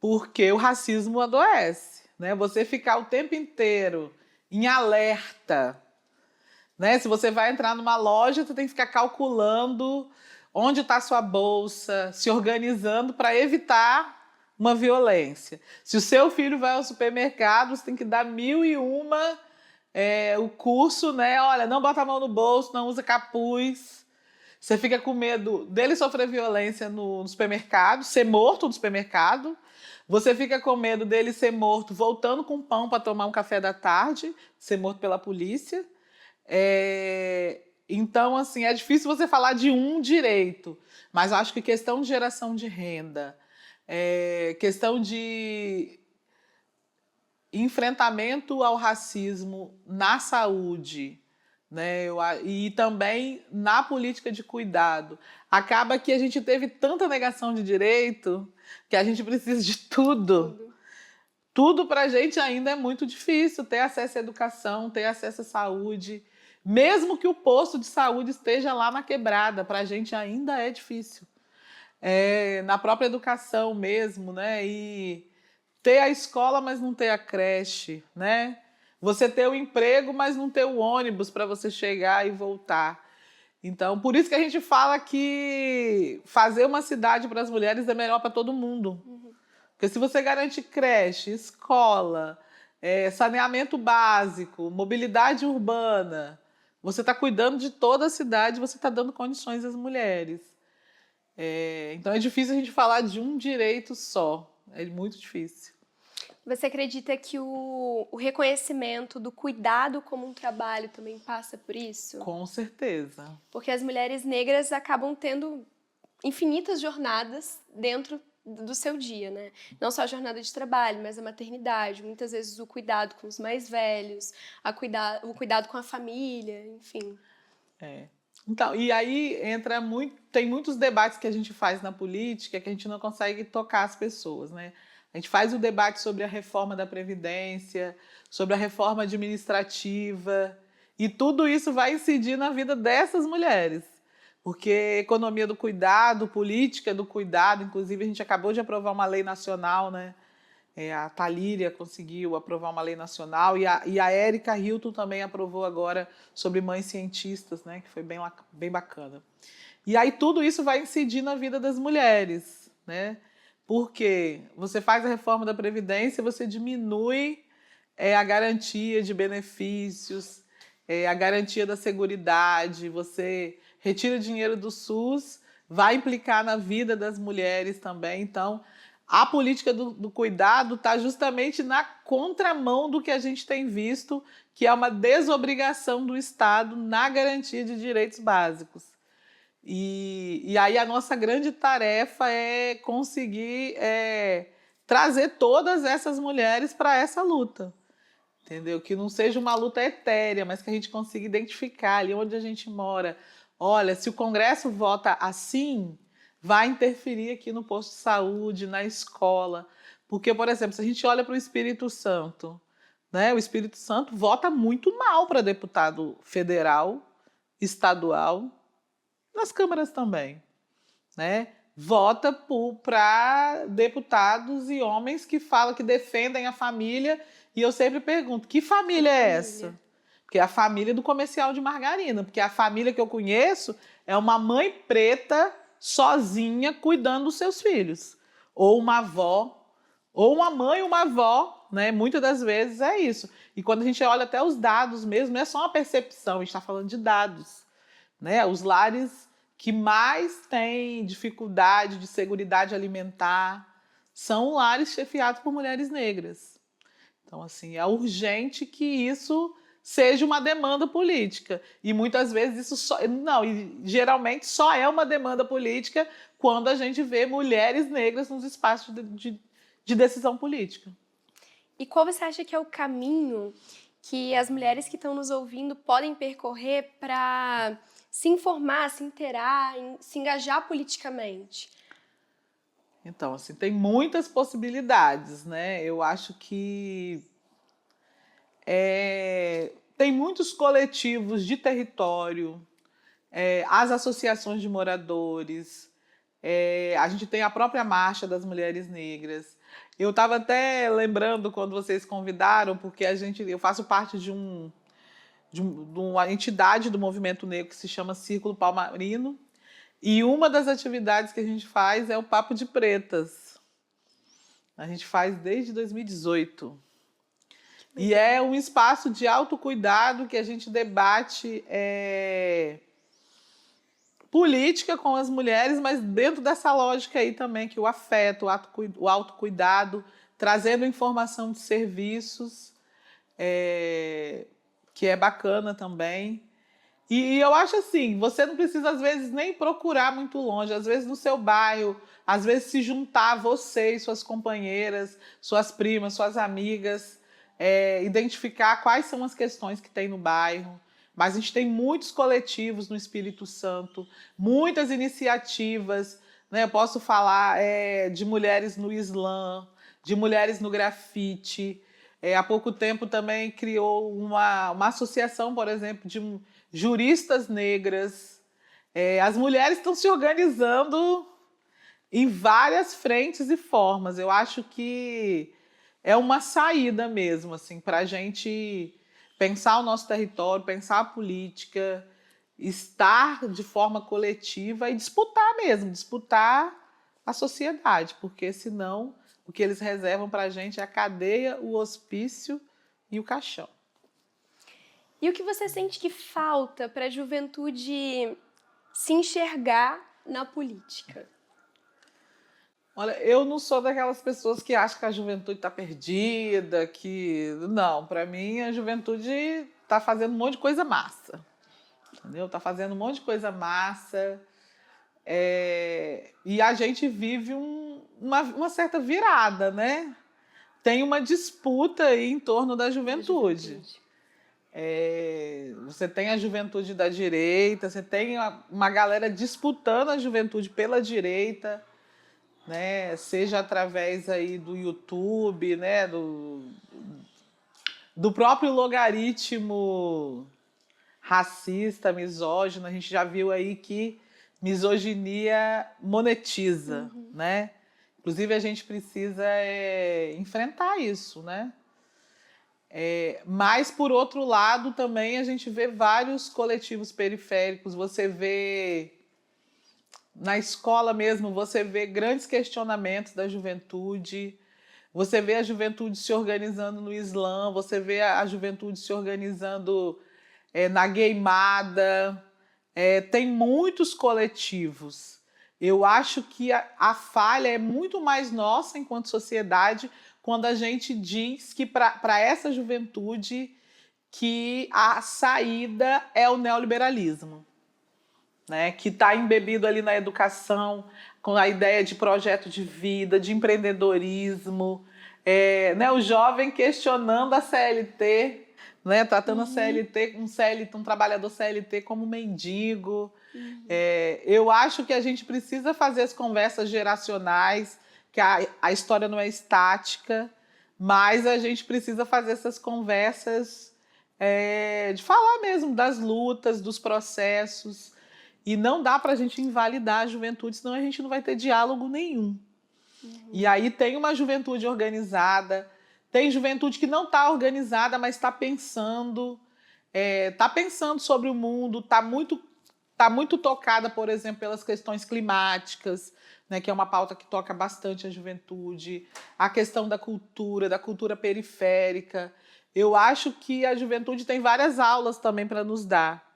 S2: Porque o racismo adoece, né? Você ficar o tempo inteiro em alerta, né? Se você vai entrar numa loja, você tem que ficar calculando onde está sua bolsa, se organizando para evitar uma violência. Se o seu filho vai ao supermercado, você tem que dar 1001 o curso, né? Olha, não bota a mão no bolso, não usa capuz. Você fica com medo dele sofrer violência no supermercado, ser morto no supermercado. Você fica com medo dele ser morto voltando com pão para tomar um café da tarde, ser morto pela polícia. Então, assim, é difícil você falar de um direito, mas acho que questão de geração de renda, questão de enfrentamento ao racismo na saúde, né? E também na política de cuidado. Acaba que a gente teve tanta negação de direito que a gente precisa de tudo. Tudo para a gente ainda é muito difícil, ter acesso à educação, ter acesso à saúde. Mesmo que o posto de saúde esteja lá na quebrada, para a gente ainda é difícil. Na própria educação mesmo, né? E ter a escola, mas não ter a creche, né? Você ter o emprego, mas não ter o ônibus para você chegar e voltar. Então, por isso que a gente fala que fazer uma cidade para as mulheres é melhor para todo mundo. Porque se você garante creche, escola, saneamento básico, mobilidade urbana, você está cuidando de toda a cidade, você está dando condições às mulheres. Então é difícil a gente falar de um direito só. É muito difícil.
S1: Você acredita que o reconhecimento do cuidado como um trabalho também passa por isso?
S2: Com certeza.
S1: Porque as mulheres negras acabam tendo infinitas jornadas dentro do seu dia, né? Não só a jornada de trabalho, mas a maternidade, muitas vezes o cuidado com os mais velhos, o cuidado com a família, enfim.
S2: Então, e aí tem muitos debates que a gente faz na política que a gente não consegue tocar as pessoas, né? A gente faz o debate sobre a reforma da Previdência, sobre a reforma administrativa, e tudo isso vai incidir na vida dessas mulheres. Porque economia do cuidado, política do cuidado, inclusive a gente acabou de aprovar uma lei nacional, né? A Thalíria conseguiu aprovar uma lei nacional e a Érica Hilton também aprovou agora sobre mães cientistas, né? Que foi bem bacana. E aí tudo isso vai incidir na vida das mulheres, né? Porque você faz a reforma da Previdência, você diminui a garantia de benefícios, a garantia da seguridade, você retira dinheiro do SUS, vai implicar na vida das mulheres também. Então, a política do cuidado está justamente na contramão do que a gente tem visto, que é uma desobrigação do Estado na garantia de direitos básicos. E aí a nossa grande tarefa é conseguir trazer todas essas mulheres para essa luta. Entendeu? Que não seja uma luta etérea, mas que a gente consiga identificar ali onde a gente mora. Olha, se o Congresso vota assim, vai interferir aqui no posto de saúde, na escola. Porque, por exemplo, se a gente olha para o Espírito Santo, né? O Espírito Santo vota muito mal para deputado federal, estadual, nas câmaras também, né? Vota para deputados e homens que falam que defendem a família. E eu sempre pergunto, que família é essa? Porque é a família do comercial de margarina. Porque a família que eu conheço é uma mãe preta sozinha cuidando dos seus filhos. Ou uma avó, ou uma mãe e uma avó, né? Muitas das vezes é isso. E quando a gente olha até os dados mesmo, não é só uma percepção, a gente está falando de dados, né? Os lares que mais têm dificuldade de seguridade alimentar são lares chefiados por mulheres negras. Então, assim, é urgente que isso seja uma demanda política. E muitas vezes isso geralmente só é uma demanda política quando a gente vê mulheres negras nos espaços de decisão política.
S1: E qual você acha que é o caminho que as mulheres que estão nos ouvindo podem percorrer para se informar, se inteirar, se engajar politicamente?
S2: Então, assim, tem muitas possibilidades, né? Eu acho que tem muitos coletivos de território, as associações de moradores, a gente tem a própria Marcha das Mulheres Negras. Eu estava até lembrando quando vocês convidaram, porque eu faço parte de uma entidade do movimento negro que se chama Círculo Palmarino, e uma das atividades que a gente faz é o Papo de Pretas. A gente faz desde 2018. E é um espaço de autocuidado que a gente debate política com as mulheres, mas dentro dessa lógica aí também, que o afeto, o autocuidado, trazendo informação de serviços, que é bacana também. E eu acho assim, você não precisa, às vezes, nem procurar muito longe. Às vezes, no seu bairro, às vezes, se juntar você e suas companheiras, suas primas, suas amigas, identificar quais são as questões que tem no bairro. Mas a gente tem muitos coletivos no Espírito Santo, muitas iniciativas, né? Eu posso falar de mulheres no Islã, de mulheres no grafite. Há pouco tempo também criou uma associação, por exemplo, de juristas negras. As mulheres estão se organizando em várias frentes e formas. Eu acho que é uma saída mesmo, assim, para a gente pensar o nosso território, pensar a política, estar de forma coletiva e disputar mesmo, disputar a sociedade, porque senão o que eles reservam para a gente é a cadeia, o hospício e o caixão.
S1: E o que você sente que falta para a juventude se enxergar na política?
S2: Olha, eu não sou daquelas pessoas que acham que a juventude está perdida, que... Não, para mim a juventude está fazendo um monte de coisa massa, entendeu? Está fazendo um monte de coisa massa, e a gente vive uma certa virada, né? Tem uma disputa aí em torno da juventude. Você tem a juventude da direita, você tem uma galera disputando a juventude pela direita, né? Seja através aí do YouTube, né? do próprio logaritmo racista, misógino. A gente já viu aí que misoginia monetiza, né? Inclusive, a gente precisa enfrentar isso, né? Mas, por outro lado, também a gente vê vários coletivos periféricos. Você vê, na escola mesmo, você vê grandes questionamentos da juventude. Você vê a juventude se organizando no Islã, você vê a juventude se organizando na Gaymada. Tem muitos coletivos. Eu acho que a falha é muito mais nossa enquanto sociedade quando a gente diz que para essa juventude que a saída é o neoliberalismo, né? Que está embebido ali na educação, com a ideia de projeto de vida, de empreendedorismo, né? O jovem questionando a CLT, né? Tratando a CLT, um trabalhador CLT como mendigo. Eu acho que a gente precisa fazer as conversas geracionais, que a história não é estática, mas a gente precisa fazer essas conversas de falar mesmo das lutas, dos processos, e não dá para a gente invalidar a juventude, senão a gente não vai ter diálogo nenhum. E aí tem uma juventude organizada, tem juventude que não está organizada, mas está pensando sobre o mundo, está muito tocada, por exemplo, pelas questões climáticas, né, que é uma pauta que toca bastante a juventude, a questão da cultura periférica. Eu acho que a juventude tem várias aulas também para nos dar,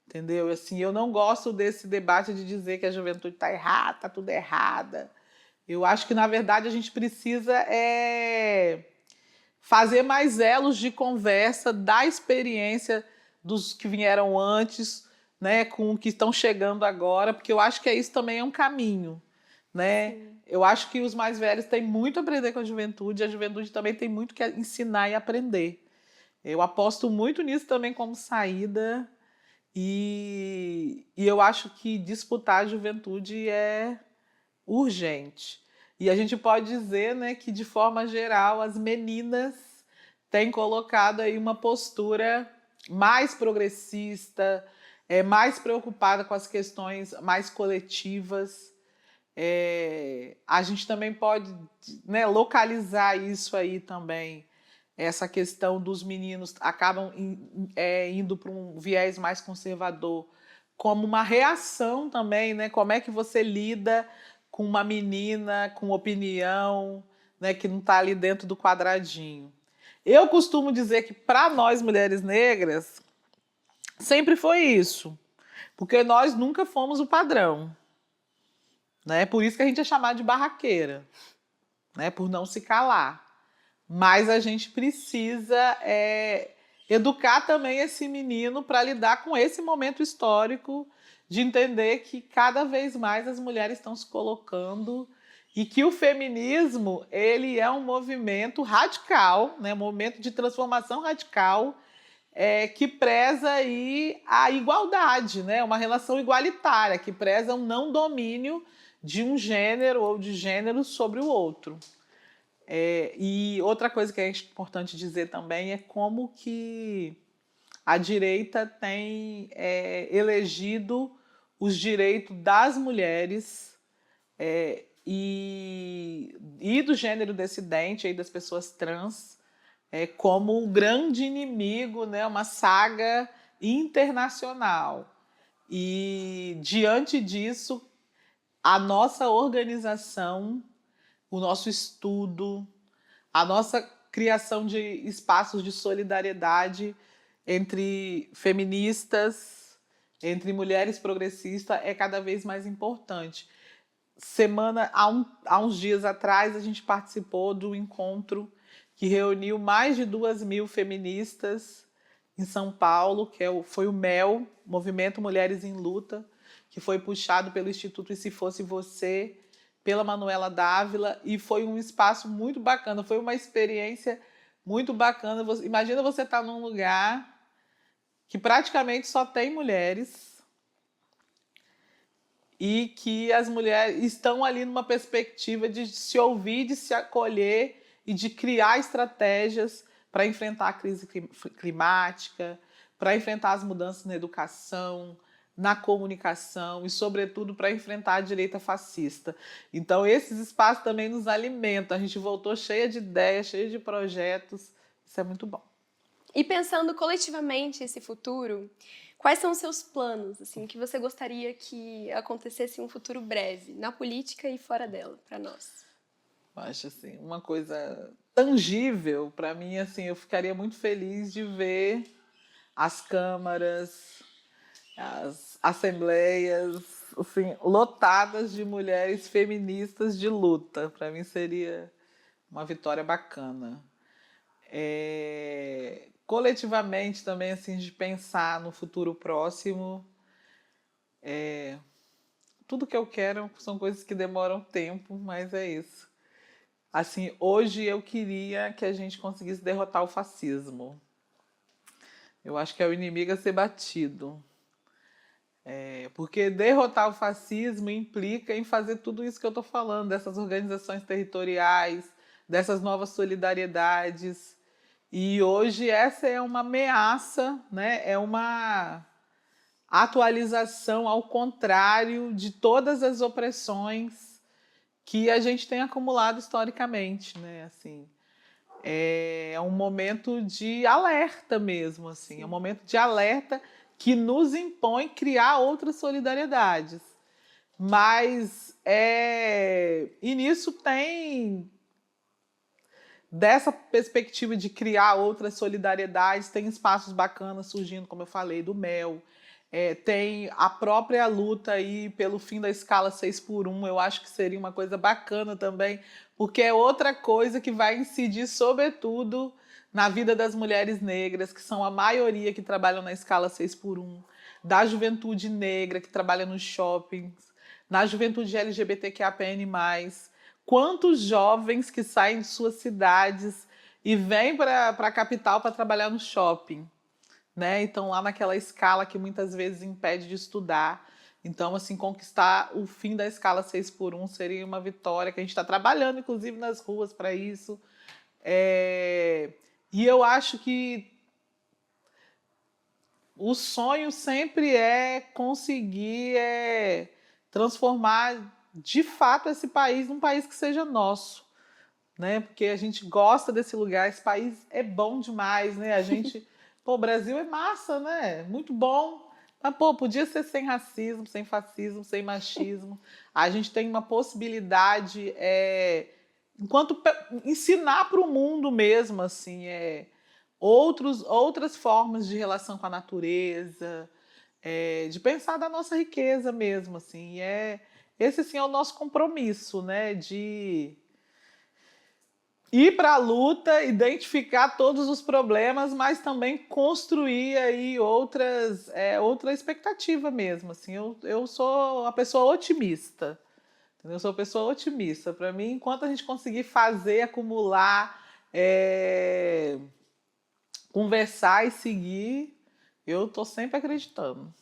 S2: entendeu? Assim, eu não gosto desse debate de dizer que a juventude está errada, está tudo errada. Eu acho que, na verdade, a gente precisa fazer mais elos de conversa da experiência dos que vieram antes, né, com o que estão chegando agora, porque eu acho que isso também é um caminho, né? Eu acho que os mais velhos têm muito a aprender com a juventude também tem muito que ensinar e aprender. Eu aposto muito nisso também como saída, e eu acho que disputar a juventude é urgente. E a gente pode dizer, né, que, de forma geral, as meninas têm colocado aí uma postura mais progressista, mais preocupada com as questões mais coletivas. A gente também pode, né, localizar isso aí também, essa questão dos meninos acabam indo para um viés mais conservador, como uma reação também, né? Como é que você lida com uma menina com opinião, né, que não está ali dentro do quadradinho? Eu costumo dizer que, para nós, mulheres negras, sempre foi isso, porque nós nunca fomos o padrão, né? Por isso que a gente é chamada de barraqueira, né? Por não se calar. Mas a gente precisa educar também esse menino para lidar com esse momento histórico, de entender que cada vez mais as mulheres estão se colocando e que o feminismo ele é um movimento radical, né, um movimento de transformação radical que preza aí a igualdade, né, uma relação igualitária, que preza um não domínio de um gênero ou de gênero sobre o outro. E outra coisa que é importante dizer também é como que a direita tem elegido os direitos das mulheres e do gênero dissidente, aí, das pessoas trans, como um grande inimigo, né, uma saga internacional. E, diante disso, a nossa organização, o nosso estudo, a nossa criação de espaços de solidariedade entre feministas, entre mulheres progressistas, é cada vez mais importante. Há uns dias atrás, a gente participou do encontro que reuniu mais de 2.000 feministas em São Paulo, foi o MEL, Movimento Mulheres em Luta, que foi puxado pelo Instituto E Se Fosse Você, pela Manuela Dávila, e foi um espaço muito bacana, foi uma experiência muito bacana. Imagina você estar num lugar que praticamente só tem mulheres e que as mulheres estão ali numa perspectiva de se ouvir, de se acolher e de criar estratégias para enfrentar a crise climática, para enfrentar as mudanças na educação, na comunicação e, sobretudo, para enfrentar a direita fascista. Então, esses espaços também nos alimentam. A gente voltou cheia de ideias, cheia de projetos. Isso é muito bom.
S1: E pensando coletivamente esse futuro, quais são os seus planos? Assim, o que você gostaria que acontecesse em um futuro breve, na política e fora dela, para nós?
S2: Eu acho assim, uma coisa tangível para mim, assim, eu ficaria muito feliz de ver as câmaras, as assembleias, assim, lotadas de mulheres feministas de luta. Para mim seria uma vitória bacana. Coletivamente também, assim, de pensar no futuro próximo. Tudo que eu quero são coisas que demoram tempo, mas é isso. Assim, hoje eu queria que a gente conseguisse derrotar o fascismo. Eu acho que é o inimigo a ser batido. Porque derrotar o fascismo implica em fazer tudo isso que eu estou falando, dessas organizações territoriais, dessas novas solidariedades. E hoje essa é uma ameaça, né? É uma atualização ao contrário de todas as opressões que a gente tem acumulado historicamente, né? Assim, é um momento de alerta mesmo, assim, é um momento de alerta que nos impõe criar outras solidariedades. Mas e nisso tem, dessa perspectiva de criar outras solidariedades, tem espaços bacanas surgindo, como eu falei, do MEL. Tem a própria luta aí pelo fim da escala 6x1, eu acho que seria uma coisa bacana também, porque é outra coisa que vai incidir, sobretudo, na vida das mulheres negras, que são a maioria que trabalham na escala 6x1, da juventude negra que trabalha nos shoppings, na juventude LGBTQIAPN+. Quantos jovens que saem de suas cidades e vêm para a capital para trabalhar no shopping, né? Então, lá naquela escala que muitas vezes impede de estudar. Então, assim, conquistar o fim da escala 6x1 seria uma vitória, que a gente está trabalhando, inclusive, nas ruas para isso. E eu acho que o sonho sempre é conseguir transformar, de fato, esse país num país que seja nosso, né? Porque a gente gosta desse lugar, esse país é bom demais, né? A gente... Pô, o Brasil é massa, né? Muito bom. Mas, pô, podia ser sem racismo, sem fascismo, sem machismo. A gente tem uma possibilidade, ensinar para o mundo mesmo, assim, outras formas de relação com a natureza, de pensar da nossa riqueza mesmo, assim. Esse, assim, é o nosso compromisso, né? De ir para a luta, identificar todos os problemas, mas também construir aí outra expectativa mesmo. Assim, eu sou uma pessoa otimista, Eu sou uma pessoa otimista. Para mim, enquanto a gente conseguir fazer, acumular, conversar e seguir, eu estou sempre acreditando.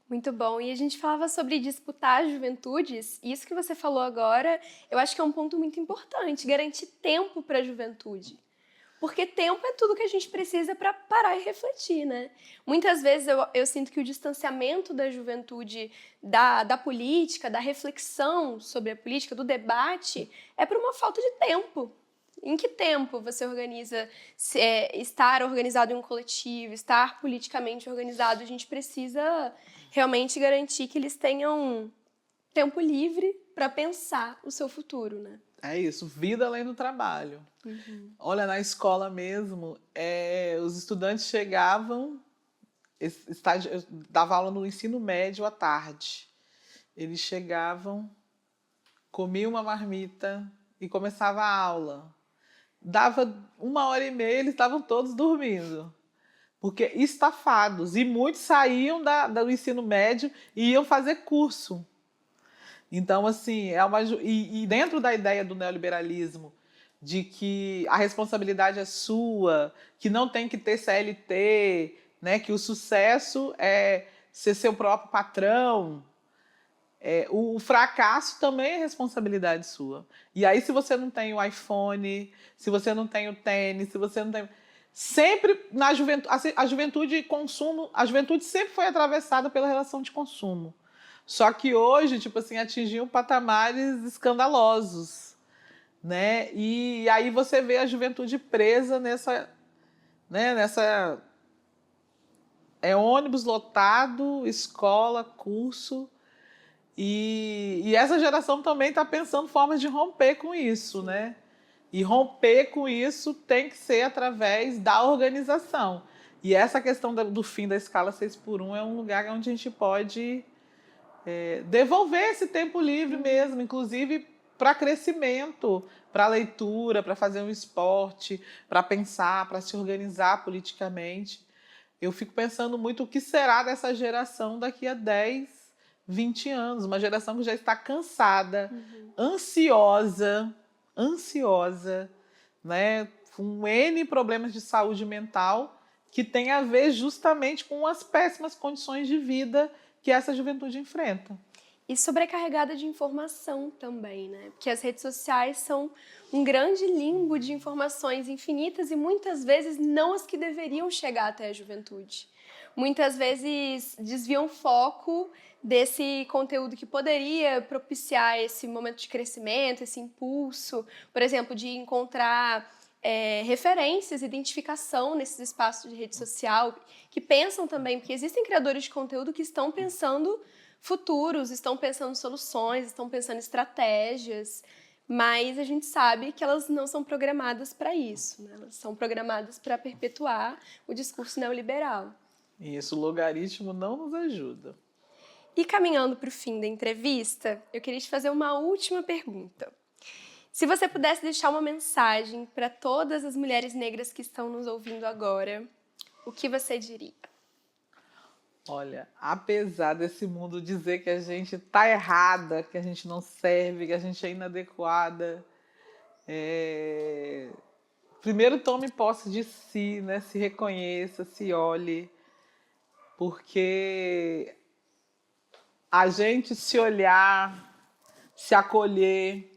S1: Muito bom. E a gente falava sobre disputar as juventudes. Isso que você falou agora, eu acho que é um ponto muito importante, garantir tempo para a juventude. Porque tempo é tudo que a gente precisa para parar e refletir, né? Muitas vezes eu sinto que o distanciamento da juventude da política, da reflexão sobre a política, do debate, é por uma falta de tempo. Em que tempo você organiza estar organizado em um coletivo, estar politicamente organizado? A gente precisa realmente garantir que eles tenham tempo livre para pensar o seu futuro, né?
S2: É isso, vida além do trabalho.
S1: Uhum.
S2: Olha, na escola mesmo, os estudantes chegavam, eu dava aula no ensino médio à tarde. Eles chegavam, comiam uma marmita e começava a aula. Dava 1h30, eles estavam todos dormindo. Porque estafados. E muitos saíam do ensino médio e iam fazer curso. Então, assim, e dentro da ideia do neoliberalismo, de que a responsabilidade é sua, que não tem que ter CLT, né, que o sucesso é ser seu próprio patrão, o fracasso também é responsabilidade sua. E aí, se você não tem o iPhone, se você não tem o tênis, se você não tem... Sempre na juventude, a juventude consumo, a juventude sempre foi atravessada pela relação de consumo. Só que hoje, tipo assim, atingiu patamares escandalosos, né? E aí você vê a juventude presa nessa ônibus lotado, escola, curso. E essa geração também está pensando formas de romper com isso, né? E romper com isso tem que ser através da organização. E essa questão do fim da escala 6x1 é um lugar onde a gente pode devolver esse tempo livre mesmo, inclusive para crescimento, para leitura, para fazer um esporte, para pensar, para se organizar politicamente. Eu fico pensando muito o que será dessa geração daqui a 10, 20 anos. Uma geração que já está cansada, ansiosa, né, com N problemas de saúde mental que tem a ver justamente com as péssimas condições de vida que essa juventude enfrenta.
S1: E sobrecarregada de informação também, né? Porque as redes sociais são um grande limbo de informações infinitas e muitas vezes não as que deveriam chegar até a juventude. Muitas vezes desviam foco desse conteúdo que poderia propiciar esse momento de crescimento, esse impulso, por exemplo, de encontrar referências, identificação nesses espaços de rede social, que pensam também, porque existem criadores de conteúdo que estão pensando futuros, estão pensando soluções, estão pensando estratégias, mas a gente sabe que elas não são programadas para isso, né? Elas são programadas para perpetuar o discurso neoliberal.
S2: E esse logaritmo não nos ajuda.
S1: E caminhando para o fim da entrevista, eu queria te fazer uma última pergunta. Se você pudesse deixar uma mensagem para todas as mulheres negras que estão nos ouvindo agora, o que você diria?
S2: Olha, apesar desse mundo dizer que a gente está errada, que a gente não serve, que a gente é inadequada, primeiro tome posse de si, né? Se reconheça, se olhe, porque a gente se olhar, se acolher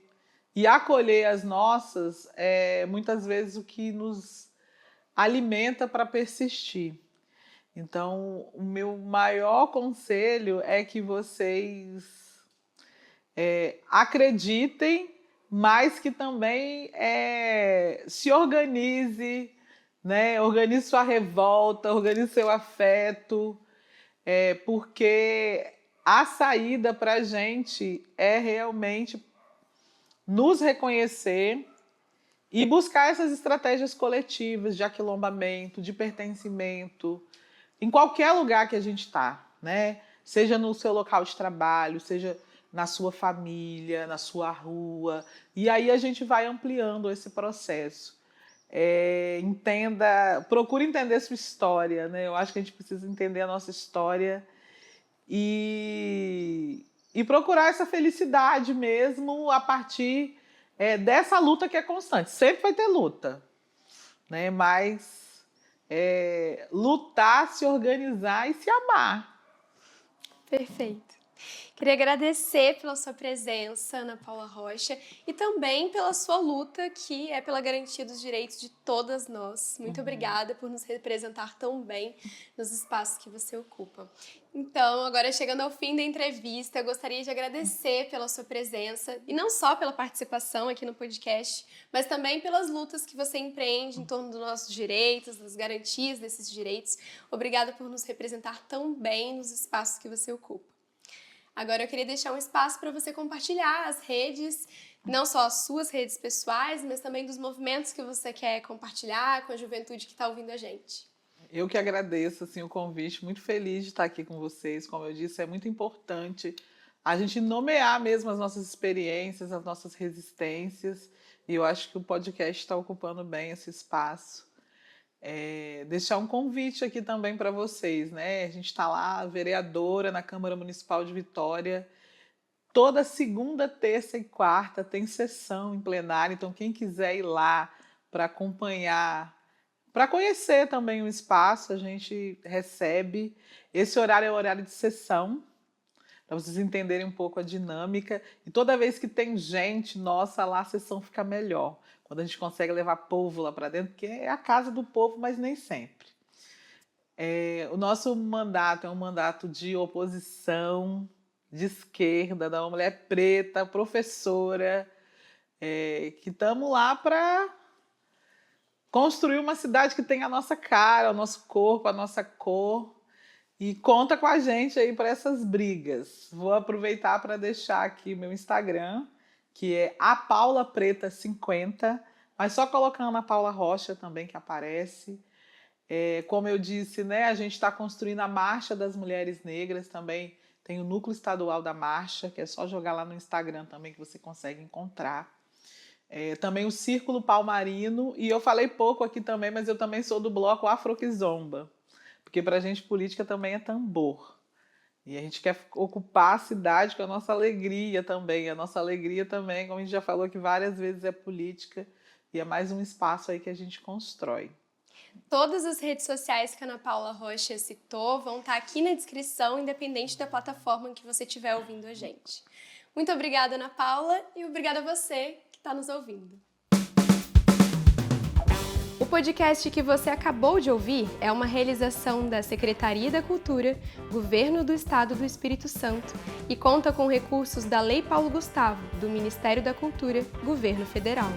S2: e acolher as nossas é muitas vezes o que nos alimenta para persistir. Então, o meu maior conselho é que vocês acreditem, mas que também se organize, né? Organize sua revolta, organize seu afeto, porque a saída para a gente é realmente nos reconhecer e buscar essas estratégias coletivas de aquilombamento, de pertencimento, em qualquer lugar que a gente está, né? Seja no seu local de trabalho, seja na sua família, na sua rua. E aí a gente vai ampliando esse processo. Procure entender sua história, né? Eu acho que a gente precisa entender a nossa história e e procurar essa felicidade mesmo a partir dessa luta que é constante. Sempre vai ter luta, né? Mas lutar, se organizar e se amar.
S1: Perfeito. Queria agradecer pela sua presença, Ana Paula Rocha, e também pela sua luta, que é pela garantia dos direitos de todas nós. Muito obrigada por nos representar tão bem nos espaços que você ocupa. Então, agora chegando ao fim da entrevista, eu gostaria de agradecer pela sua presença, e não só pela participação aqui no podcast, mas também pelas lutas que você empreende em torno dos nossos direitos, das garantias desses direitos. Obrigada por nos representar tão bem nos espaços que você ocupa. Agora eu queria deixar um espaço para você compartilhar as redes, não só as suas redes pessoais, mas também dos movimentos que você quer compartilhar com a juventude que está ouvindo a gente.
S2: Eu que agradeço assim, o convite, muito feliz de estar aqui com vocês. Como eu disse, é muito importante a gente nomear mesmo as nossas experiências, as nossas resistências, e eu acho que o podcast está ocupando bem esse espaço. Deixar um convite aqui também para vocês, né? A gente está lá, vereadora na Câmara Municipal de Vitória. Toda segunda, terça e quarta tem sessão em plenário, então quem quiser ir lá para acompanhar, para conhecer também o espaço, a gente recebe. Esse horário é o horário de sessão, para vocês entenderem um pouco a dinâmica. E toda vez que tem gente, nossa, lá a sessão fica melhor. Quando a gente consegue levar povo lá para dentro, porque é a casa do povo, mas nem sempre. O nosso mandato é um mandato de oposição, de esquerda, da uma mulher preta, professora, que estamos lá para construir uma cidade que tem a nossa cara, o nosso corpo, a nossa cor, e conta com a gente aí para essas brigas. Vou aproveitar para deixar aqui meu Instagram, que é apaulapreta50, mas só colocando Ana Paula Rocha também que aparece. Como eu disse, né, a gente está construindo a Marcha das Mulheres Negras também, tem o núcleo estadual da marcha, que é só jogar lá no Instagram também que você consegue encontrar. Também o Círculo Palmarino, e eu falei pouco aqui também, mas eu também sou do bloco Afroquizomba, porque para a gente política também é tambor. E a gente quer ocupar a cidade com a nossa alegria também. A nossa alegria também, como a gente já falou aqui várias vezes, é política. E é mais um espaço aí que a gente constrói.
S1: Todas as redes sociais que a Ana Paula Rocha citou vão estar aqui na descrição, independente da plataforma em que você estiver ouvindo a gente. Muito obrigada, Ana Paula, e obrigada a você que está nos ouvindo. O podcast que você acabou de ouvir é uma realização da Secretaria da Cultura, Governo do Estado do Espírito Santo, e conta com recursos da Lei Paulo Gustavo, do Ministério da Cultura, Governo Federal.